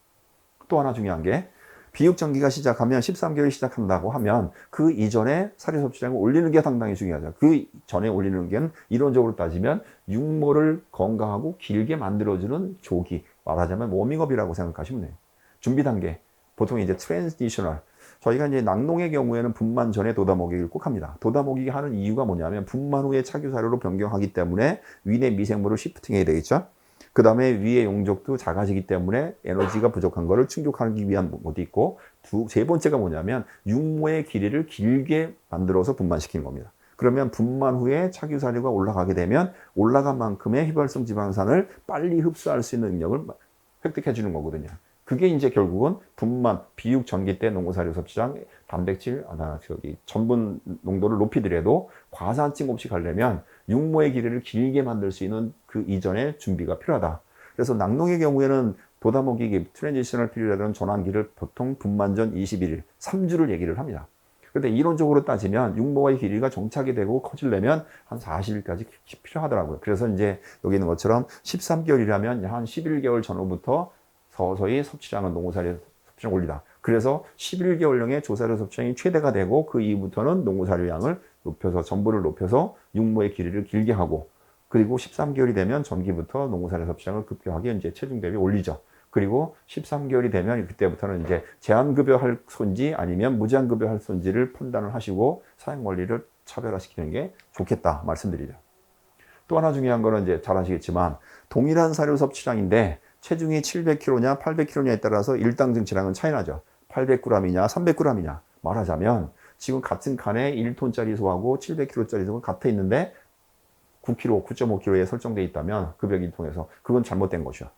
또 하나 중요한 게 비육전기가 시작하면 13개월이 시작한다고 하면 그 이전에 사료 섭취량을 올리는 게 상당히 중요하죠. 그 전에 올리는 게 이론적으로 따지면 육모를 건강하고 길게 만들어주는 조기, 말하자면 워밍업이라고 생각하시면 돼요. 준비 단계, 보통 이제 트랜지셔널. 저희가 이제 낙농의 경우에는 분만 전에 돋아먹이기를 꼭 합니다. 돋아먹이기 하는 이유가 뭐냐면 분만 후에 착유 사료로 변경하기 때문에 위내 미생물을 시프팅해야 되겠죠. 그 다음에 위의 용적도 작아지기 때문에 에너지가 부족한 것을 충족하기 위한 것도 있고, 세 번째가 뭐냐면 육모의 길이를 길게 만들어서 분만시키는 겁니다. 그러면 분만 후에 착유 사료가 올라가게 되면 올라간 만큼의 휘발성 지방산을 빨리 흡수할 수 있는 능력을 획득해 주는 거거든요. 그게 이제 결국은 분만, 비육 전기 때 농구사료 섭취량, 단백질, 전분 농도를 높이더라도 과산증 없이 가려면 육모의 길이를 길게 만들 수 있는 그 이전의 준비가 필요하다. 그래서 낙농의 경우에는 돋아먹이기, 트랜지셔널 피리라는 전환기를 보통 분만 전 21일, 3주를 얘기를 합니다. 그런데 이론적으로 따지면 육모의 길이가 정착이 되고 커지려면 한 40일까지 필요하더라고요. 그래서 이제 여기 있는 것처럼 13개월이라면 한 11개월 전후부터 서서히 섭취량은 농구사료 섭취량을 올리다. 그래서 11개월령의 조사료 섭취량이 최대가 되고 그 이후부터는 농구사료 양을 높여서 전분을 높여서 육모의 길이를 길게 하고, 그리고 13개월이 되면 전기부터 농구사료 섭취량을 급격하게 이제 체중 대비 올리죠. 그리고 13개월이 되면 그때부터는 이제 제한급여 할 손지 아니면 무제한급여 할 손지를 판단을 하시고 사용 원리를 차별화시키는 게 좋겠다 말씀드리죠. 또 하나 중요한 거는 이제 잘 아시겠지만 동일한 사료 섭취량인데 체중이 700kg냐 800kg냐에 따라서 일당 증치량은 차이 나죠. 800g이냐 300g이냐. 말하자면 지금 같은 칸에 1톤짜리 소하고 700kg짜리 소가 같아 있는데 9kg, 9.5kg에 설정되어 있다면 급여 1통에서 그건 잘못된 것이죠.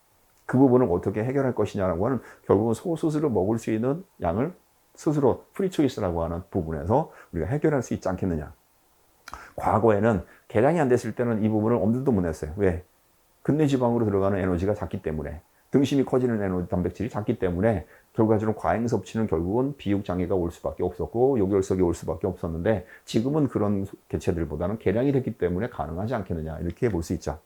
그 부분을 어떻게 해결할 것이냐라고 하는, 결국은 소 스스로 먹을 수 있는 양을 스스로 프리초이스라고 하는 부분에서 우리가 해결할 수 있지 않겠느냐. 과거에는 개량이 안 됐을 때는 이 부분을 엄두도 못 냈어요. 왜? 근내 지방으로 들어가는 에너지가 작기 때문에, 등심이 커지는 에너지 단백질이 작기 때문에 결과적으로 과잉 섭취는 결국은 비육 장애가 올 수밖에 없었고 요결석이 올 수밖에 없었는데, 지금은 그런 개체들보다는 개량이 됐기 때문에 가능하지 않겠느냐, 이렇게 볼 수 있죠.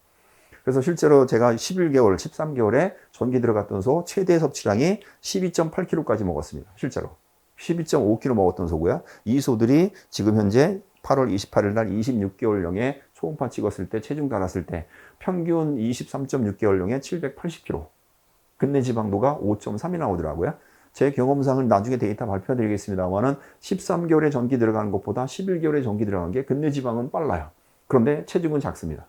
그래서 실제로 제가 11개월, 13개월에 전기 들어갔던 소 최대 섭취량이 12.8kg까지 먹었습니다. 실제로 12.5kg 먹었던 소고요. 이 소들이 지금 현재 8월 28일 날 26개월령에 초음파 찍었을 때, 체중 달았을 때 평균 23.6개월령에 780kg, 근내 지방도가 5.3이 나오더라고요. 제 경험상을 나중에 데이터 발표드리겠습니다만은 13개월에 전기 들어가는 것보다 11개월에 전기 들어가는 게 근내 지방은 빨라요. 그런데 체중은 작습니다.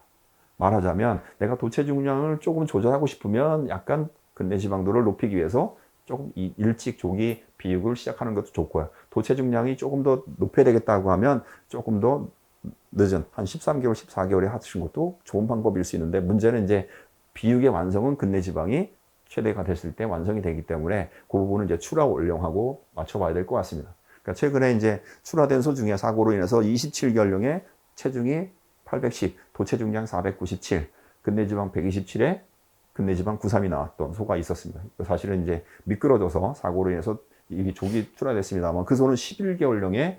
말하자면 내가 도체중량을 조금 조절하고 싶으면 약간 근내 지방도를 높이기 위해서 조금 일찍 조기 비육을 시작하는 것도 좋고요. 도체중량이 조금 더 높여야 되겠다고 하면 조금 더 늦은 한 13개월, 14개월에 하시는 것도 좋은 방법일 수 있는데, 문제는 이제 비육의 완성은 근내 지방이 최대가 됐을 때 완성이 되기 때문에 그 부분은 이제 출하 원령하고 맞춰봐야 될 것 같습니다. 그러니까 최근에 이제 출하된 소 중에 사고로 인해서 27개월령에 체중이 810, 도체중량 497, 근내 지방 127에 근내 지방 93이 나왔던 소가 있었습니다. 사실은 이제 미끄러져서 사고로 인해서 이 족이 출하됐습니다만 그 소는 11개월령에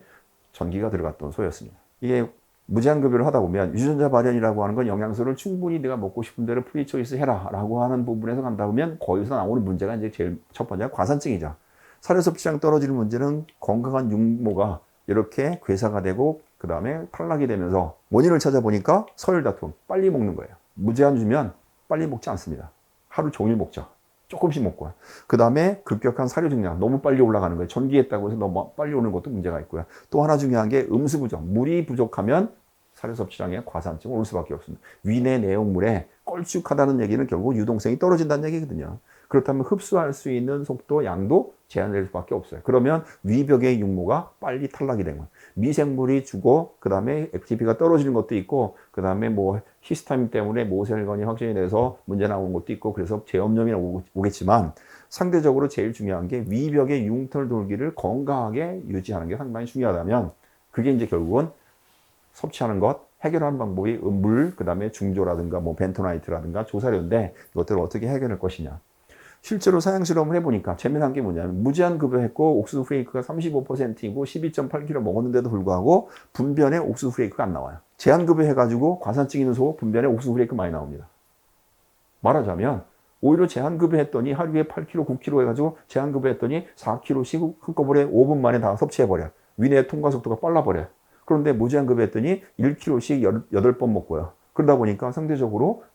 전기가 들어갔던 소였습니다. 이게 무제한급여를 하다 보면 유전자 발현이라고 하는 건 영양소를 충분히 내가 먹고 싶은 대로 프리초이스 해라 라고 하는 부분에서 간다 보면 거기서 나오는 문제가 이제 제일 첫 번째가 과산증이죠. 사료 섭취량 떨어지는 문제는 건강한 육모가 이렇게 괴사가 되고 그 다음에 탈락이 되면서 원인을 찾아보니까 서열 다툼, 빨리 먹는 거예요. 무제한 주면 빨리 먹지 않습니다. 하루 종일 먹죠. 조금씩 먹고. 그 다음에 급격한 사료 증량, 너무 빨리 올라가는 거예요. 전기했다고 해서 너무 빨리 오는 것도 문제가 있고요. 또 하나 중요한 게 음수 부족. 물이 부족하면 사료 섭취량에 과산증이 올 수밖에 없습니다. 위내 내용물에 걸쭉하다는 얘기는 결국 유동성이 떨어진다는 얘기거든요. 그렇다면 흡수할 수 있는 속도, 양도 제한될 수밖에 없어요. 그러면 위벽의 육모가 빨리 탈락이 되는 거예요. 미생물이 주고 그 다음에 액티비가 떨어지는 것도 있고 그 다음에 뭐 히스타민 때문에 모세혈관이 확진이 돼서 문제 나오는 것도 있고, 그래서 제염염이 오겠지만 상대적으로 제일 중요한 게 위벽의 융털 돌기를 건강하게 유지하는 게 상당히 중요하다면, 그게 이제 결국은 섭취하는 것, 해결하는 방법이 물, 그 다음에 중조라든가 뭐 벤토나이트라든가 조사료인데 이것들을 어떻게 해결할 것이냐. 실제로 사양 실험을 해보니까 재미난 게 뭐냐면 무제한 급여했고 옥수수 프레이크가 35%이고 12.8kg 먹었는데도 불구하고 분변에 옥수수 프레이크가 안 나와요. 제한 급여 해가지고 과산증 있는 소 분변에 옥수수 프레이크 많이 나옵니다. 말하자면 오히려 제한급여했더니 하루에 8kg, 9kg 해가지고 제한급여했더니 4kg씩 한꺼번에 5분 만에 다 섭취해버려. 위내 통과 속도가 빨라버려. 그런데 무제한급여했더니 1kg씩 8번 먹고요. 그러다 보니까 상대적으로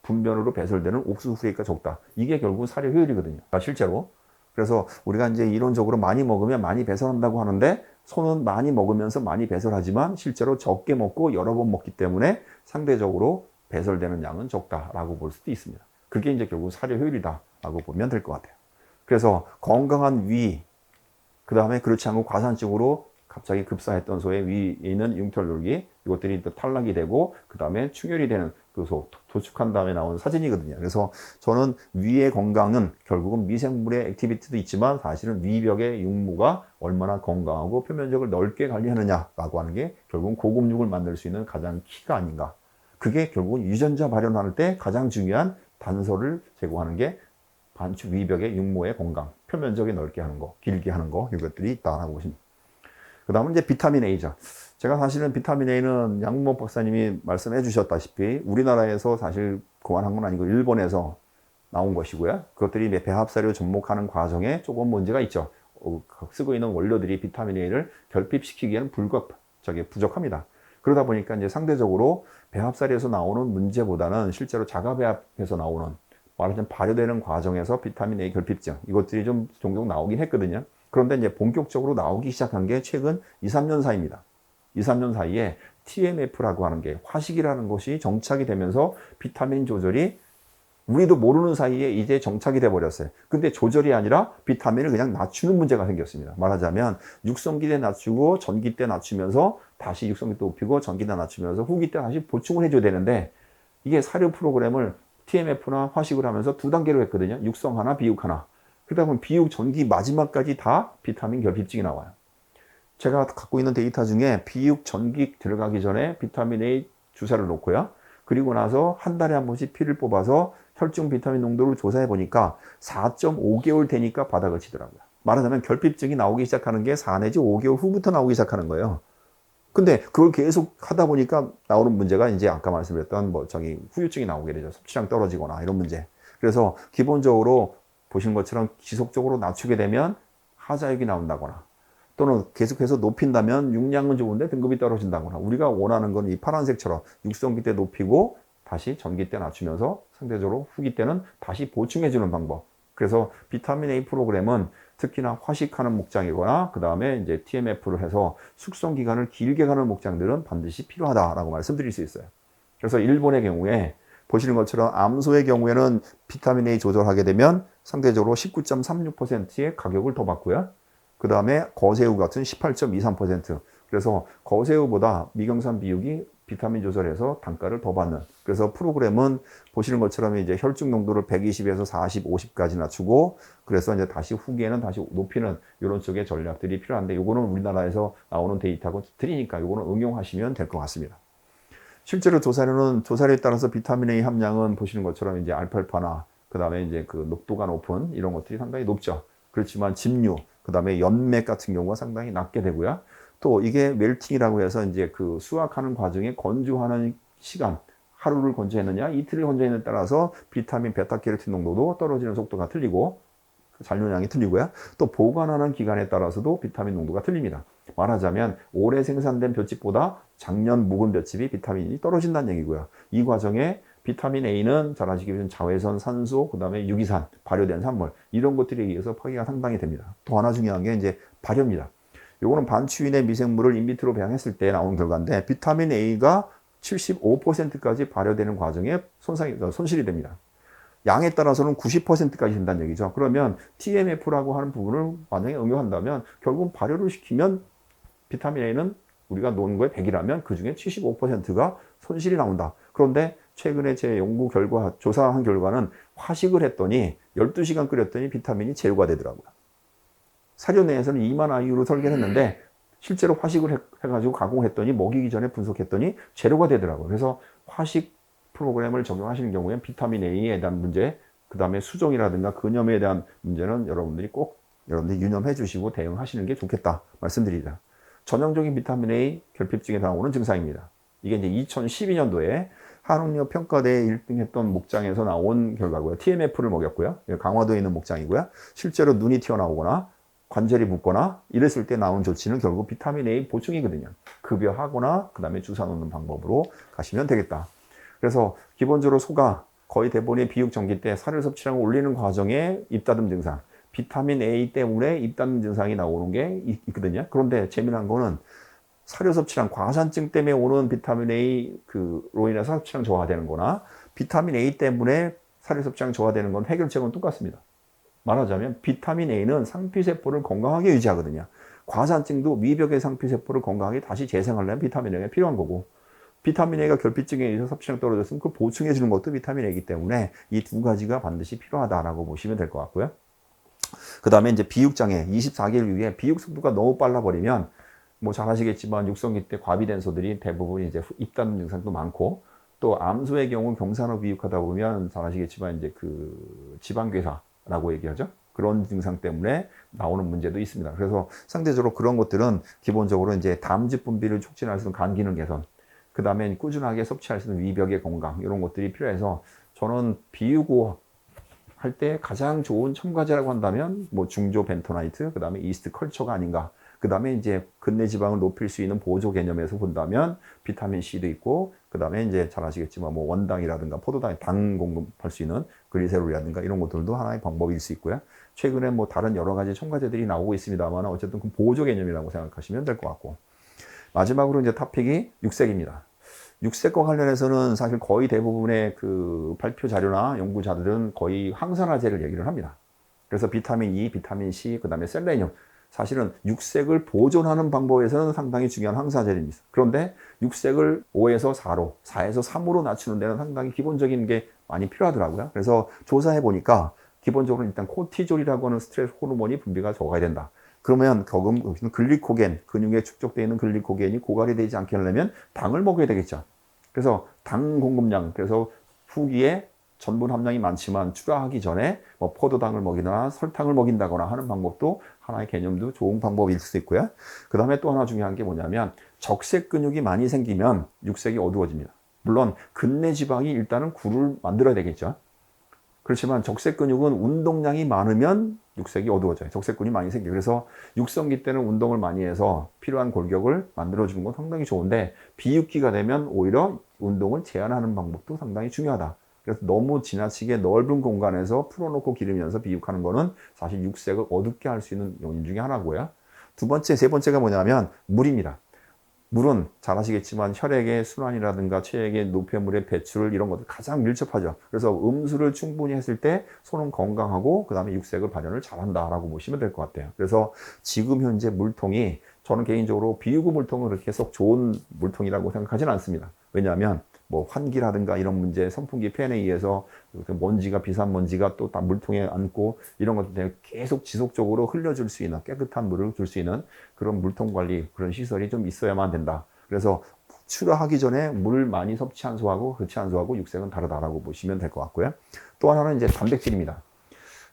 분변으로 배설되는 옥수수 후레이가 적다. 이게 결국 사료 효율이거든요. 실제로. 그래서 우리가 이제 이론적으로 많이 먹으면 많이 배설한다고 하는데 소는 많이 먹으면서 많이 배설하지만 실제로 적게 먹고 여러 번 먹기 때문에 상대적으로 배설되는 양은 적다라고 볼 수도 있습니다. 그게 이제 결국 사료 효율이다라고 보면 될 것 같아요. 그래서 건강한 위, 그 다음에 그렇지 않고 과산적으로 갑자기 급사했던 소의 위에 있는 융털놀기, 이것들이 또 탈락이 되고 그 다음에 충혈이 되는 그 소, 도축한 다음에 나오는 사진이거든요. 그래서 저는 위의 건강은 결국은 미생물의 액티비티도 있지만 사실은 위벽의 육모가 얼마나 건강하고 표면적을 넓게 관리하느냐라고 하는 게 결국은 고급육을 만들 수 있는 가장 키가 아닌가. 그게 결국은 유전자 발현할 때 가장 중요한 단서를 제공하는 게 반축 위벽의 육모의 건강, 표면적이 넓게 하는 거, 길게 하는 거, 이것들이 있다라고 보십니다. 그 다음은 이제 비타민 A죠. 제가 사실은 비타민 A는 양문복 박사님이 말씀해 주셨다시피 우리나라에서 사실 고안한 건 아니고 일본에서 나온 것이고요. 그것들이 배합사료 접목하는 과정에 조금 문제가 있죠. 쓰고 있는 원료들이 비타민 A를 결핍시키기에는 부족합니다. 그러다 보니까 이제 상대적으로 배합사료에서 나오는 문제보다는 실제로 자가배합에서 나오는 말하자면 발효되는 과정에서 비타민 A 결핍증, 이것들이 좀 종종 나오긴 했거든요. 그런데 이제 본격적으로 나오기 시작한 게 최근 2, 3년 사이입니다. 2, 3년 사이에 TMF라고 하는 게 화식이라는 것이 정착이 되면서 비타민 조절이 우리도 모르는 사이에 이제 정착이 돼 버렸어요. 근데 조절이 아니라 비타민을 그냥 낮추는 문제가 생겼습니다. 말하자면 육성기 때 낮추고 전기 때 낮추면서 다시 육성기 때 높이고 전기 때 낮추면서 후기 때 다시 보충을 해줘야 되는데 이게 사료 프로그램을 TMF나 화식을 하면서 2단계로 했거든요. 육성 하나, 비육 하나. 그러다 보면 비육 전기 마지막까지 다 비타민 결핍증이 나와요. 제가 갖고 있는 데이터 중에 비육 전기 들어가기 전에 비타민 A 주사를 놓고요. 그리고 나서 한 달에 한 번씩 피를 뽑아서 혈중 비타민 농도를 조사해 보니까 4.5개월 되니까 바닥을 치더라고요. 말하자면 결핍증이 나오기 시작하는 게 4 내지 5개월 후부터 나오기 시작하는 거예요. 근데 그걸 계속 하다 보니까 나오는 문제가 이제 아까 말씀드렸던 후유증이 나오게 되죠. 섭취량 떨어지거나 이런 문제. 그래서 기본적으로 보신 것처럼 지속적으로 낮추게 되면 하자육이 나온다거나 또는 계속해서 높인다면 육량은 좋은데 등급이 떨어진다거나 우리가 원하는 건 이 파란색처럼 육성기 때 높이고 다시 전기 때 낮추면서 상대적으로 후기 때는 다시 보충해 주는 방법. 그래서 비타민 A 프로그램은 특히나 화식하는 목장이거나 그 다음에 이제 TMF를 해서 숙성 기간을 길게 가는 목장들은 반드시 필요하다라고 말씀드릴 수 있어요. 그래서 일본의 경우에 보시는 것처럼 암소의 경우에는 비타민 A 조절하게 되면 상대적으로 19.36%의 가격을 더 받고요. 그 다음에 거새우 같은 18.23%. 그래서 거새우보다 미경산 비육이 비타민 조절해서 단가를 더 받는. 그래서 프로그램은 보시는 것처럼 이제 혈중 농도를 120에서 40, 50까지 낮추고 그래서 이제 다시 후기에는 다시 높이는 이런 쪽의 전략들이 필요한데 요거는 우리나라에서 나오는 데이터고 드리니까 요거는 응용하시면 될 것 같습니다. 실제로 조사료에 따라서 비타민 A 함량은 보시는 것처럼 이제 알팔파나 그 다음에 이제 그 녹도가 높은 이런 것들이 상당히 높죠. 그렇지만 집류, 그 다음에 연맥 같은 경우가 상당히 낮게 되고요. 또 이게 멜팅이라고 해서 이제 그 수확하는 과정에 건조하는 시간, 하루를 건조했느냐, 이틀을 건조했느냐에 따라서 비타민 베타캐로틴 농도도 떨어지는 속도가 틀리고 잔류량이 틀리고요. 또 보관하는 기간에 따라서도 비타민 농도가 틀립니다. 말하자면 올해 생산된 볏짚보다 작년 묵은 볏짚이 비타민이 떨어진다는 얘기고요. 이 과정에 비타민 A는 잘 아시겠지만 자외선, 산소, 그 다음에 유기산, 발효된 산물 이런 것들에 의해서 파괴가 상당히 됩니다. 또 하나 중요한 게 이제 발효입니다. 요거는 반추인의 미생물을 인비트로 배양했을 때 나온 결과인데 비타민 A가 75%까지 발효되는 과정에 손실이 됩니다. 양에 따라서는 90%까지 된다는 얘기죠. 그러면 TMF라고 하는 부분을 만약에 응용한다면 결국 발효를 시키면 비타민 A는 우리가 놓은 거에 100이라면 그 중에 75%가 손실이 나온다. 그런데 최근에 제 연구 결과, 조사한 결과는 화식을 했더니 12시간 끓였더니 비타민이 제로가 되더라고요. 사료 내에서는 2만 IU로 설계를 했는데 실제로 화식을 해가지고 가공했더니 먹이기 전에 분석했더니 제로가 되더라고요. 그래서 화식 프로그램을 적용하시는 경우에 비타민 A에 대한 문제, 그 다음에 수종이라든가 근염에 대한 문제는 여러분들이 유념해 주시고 대응하시는 게 좋겠다 말씀드립니다. 전형적인 비타민 A 결핍증에 나오는 증상입니다. 이게 이제 2012년도에 한옥역 평가대회 1등 했던 목장에서 나온 결과고요. TMF를 먹였고요. 강화도에 있는 목장이고요. 실제로 눈이 튀어나오거나 관절이 붓거나 이랬을 때 나온 조치는 결국 비타민 A 보충이거든요. 급여하거나 그 다음에 주사 놓는 방법으로 가시면 되겠다. 그래서 기본적으로 소가 거의 대부분의 비육 전기 때 사료 섭취량을 올리는 과정에 입다듬 증상, 비타민 A 때문에 입다듬 증상이 나오는 게 있거든요. 그런데 재미난 거는 사료 섭취량, 과산증 때문에 오는 비타민 A로 인해서 섭취량 저하되는 거나 비타민 A 때문에 사료 섭취량 저하되는 건 해결책은 똑같습니다. 말하자면 비타민 A는 상피세포를 건강하게 유지하거든요. 과산증도 미벽의 상피세포를 건강하게 다시 재생하려면 비타민 A가 필요한 거고, 비타민 A가 결핍증에 의해서 섭취량 떨어졌으면 그걸 보충해 주는 것도 비타민 A이기 때문에 이 두 가지가 반드시 필요하다라고 보시면 될 것 같고요. 그 다음에 이제 비육장애 24개월 이후에 비육 속도가 너무 빨라 버리면 뭐 잘 아시겠지만 육성기 때 과비된 소들이 대부분 이제 입다는 증상도 많고, 또 암소의 경우 경산호 비육하다 보면 잘 아시겠지만 이제 그 지방괴사라고 얘기하죠. 그런 증상 때문에 나오는 문제도 있습니다. 그래서 상대적으로 그런 것들은 기본적으로 이제 담즙 분비를 촉진할 수 있는 간 기능 개선, 그 다음에 꾸준하게 섭취할 수 있는 위벽의 건강, 이런 것들이 필요해서 저는 비유고 할 때 가장 좋은 첨가제라고 한다면 뭐 중조 벤토나이트, 그 다음에 이스트 컬처가 아닌가. 그 다음에 이제 근내 지방을 높일 수 있는 보조 개념에서 본다면 비타민 C도 있고, 그 다음에 이제 잘 아시겠지만 뭐 원당이라든가 포도당, 당 공급할 수 있는 글리세롤이라든가 이런 것들도 하나의 방법일 수 있고요. 최근에 뭐 다른 여러 가지 첨가제들이 나오고 있습니다만 어쨌든 그 보조 개념이라고 생각하시면 될 것 같고, 마지막으로 이제 토픽이 육색입니다. 육색과 관련해서는 사실 거의 대부분의 그 발표 자료나 연구 자료들은 거의 항산화제를 얘기를 합니다. 그래서 비타민 E, 비타민 C, 그 다음에 셀레늄, 사실은 육색을 보존하는 방법에서는 상당히 중요한 항산화제입니다. 그런데 육색을 5에서 4로, 4에서 3으로 낮추는 데는 상당히 기본적인 게 많이 필요하더라고요. 그래서 조사해 보니까 기본적으로 일단 코티졸이라고 하는 스트레스 호르몬이 분비가 적어야 된다. 그러면 글리코겐, 근육에 축적되어 있는 글리코겐이 고갈이 되지 않게 하려면 당을 먹어야 되겠죠. 그래서 당 공급량, 그래서 후기에 전분 함량이 많지만 출하하기 전에 뭐 포도당을 먹이거나 설탕을 먹인다거나 하는 방법도 하나의 개념도 좋은 방법일 수 있고요. 그 다음에 또 하나 중요한 게 뭐냐면 적색 근육이 많이 생기면 육색이 어두워집니다. 물론 근내 지방이 일단은 굴을 만들어야 되겠죠. 그렇지만 적색 근육은 운동량이 많으면 육색이 어두워져요. 적색 근육이 많이 생겨요. 그래서 육성기 때는 운동을 많이 해서 필요한 골격을 만들어주는 건 상당히 좋은데, 비육기가 되면 오히려 운동을 제한하는 방법도 상당히 중요하다. 그래서 너무 지나치게 넓은 공간에서 풀어놓고 기르면서 비육하는 거는 사실 육색을 어둡게 할 수 있는 요인 중에 하나고요. 두 번째, 세 번째가 뭐냐면 물입니다. 물은 잘 아시겠지만 혈액의 순환이라든가 체액의 노폐물의 배출, 이런 것들 가장 밀접하죠. 그래서 음수를 충분히 했을 때 소는 건강하고 그 다음에 육색을 발현을 잘한다라고 보시면 될 것 같아요. 그래서 지금 현재 물통이 저는 개인적으로 비유구 물통은 그렇게 속 좋은 물통이라고 생각하지는 않습니다. 왜냐하면 뭐 환기라든가 이런 문제, 선풍기 팬에 의해서 먼지가, 비싼 먼지가 또 다 물통에 앉고 이런 것들 계속 지속적으로 흘려줄 수 있는, 깨끗한 물을 줄 수 있는 그런 물통 관리, 그런 시설이 좀 있어야만 된다. 그래서 출하하기 전에 물을 많이 섭취한 소하고 섭취한 소하고 육색은 다르다라고 보시면 될 것 같고요. 또 하나는 이제 단백질입니다.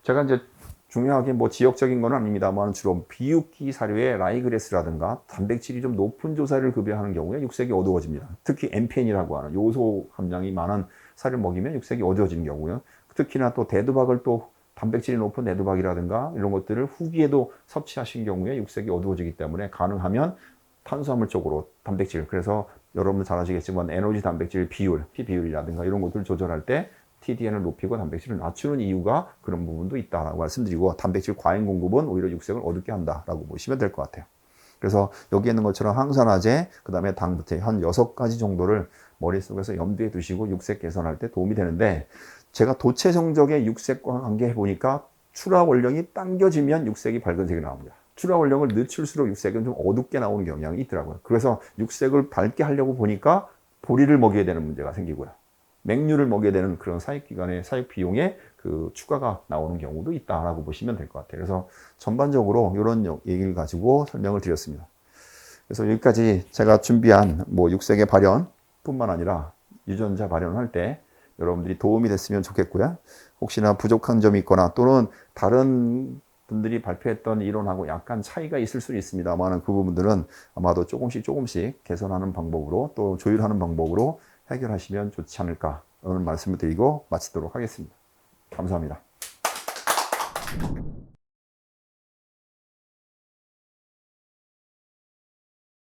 제가 이제 중요하게 뭐 지역적인 건 아닙니다만 주로 비육기 사료에 라이그레스라든가 단백질이 좀 높은 조사를 급여하는 경우에 육색이 어두워집니다. 특히 MPN이라고 하는 요소 함량이 많은 사료를 먹이면 육색이 어두워지는 경우요. 특히나 또 대두박을 또 단백질이 높은 대두박이라든가 이런 것들을 후기에도 섭취하신 경우에 육색이 어두워지기 때문에 가능하면 탄수화물 쪽으로 단백질, 그래서 여러분 잘 아시겠지만 에너지 단백질 비율, 피 비율이라든가 이런 것들을 조절할 때 TDN을 높이고 단백질을 낮추는 이유가 그런 부분도 있다라고 말씀드리고, 단백질 과잉 공급은 오히려 육색을 어둡게 한다라고 보시면 될 것 같아요. 그래서 여기 있는 것처럼 항산화제, 그 다음에 당부태 한 6가지 정도를 머릿속에서 염두에 두시고 육색 개선할 때 도움이 되는데, 제가 도체 성적의 육색과 관계해 보니까 출하 원령이 당겨지면 육색이 밝은 색이 나옵니다. 출하 원령을 늦출수록 육색은 좀 어둡게 나오는 경향이 있더라고요. 그래서 육색을 밝게 하려고 보니까 보리를 먹여야 되는 문제가 생기고요. 맹류를 먹여야 되는 그런 사육기관의 사육 비용에 그 추가가 나오는 경우도 있다라고 보시면 될 것 같아요. 그래서 전반적으로 이런 얘기를 가지고 설명을 드렸습니다. 그래서 여기까지 제가 준비한 뭐 육색의 발현뿐만 아니라 유전자 발현할 때 여러분들이 도움이 됐으면 좋겠고요. 혹시나 부족한 점이 있거나 또는 다른 분들이 발표했던 이론하고 약간 차이가 있을 수 있습니다만 그 부분들은 아마도 조금씩 개선하는 방법으로 또 조율하는 방법으로 해결하시면 좋지 않을까 오늘 말씀을 드리고 마치도록 하겠습니다. 감사합니다.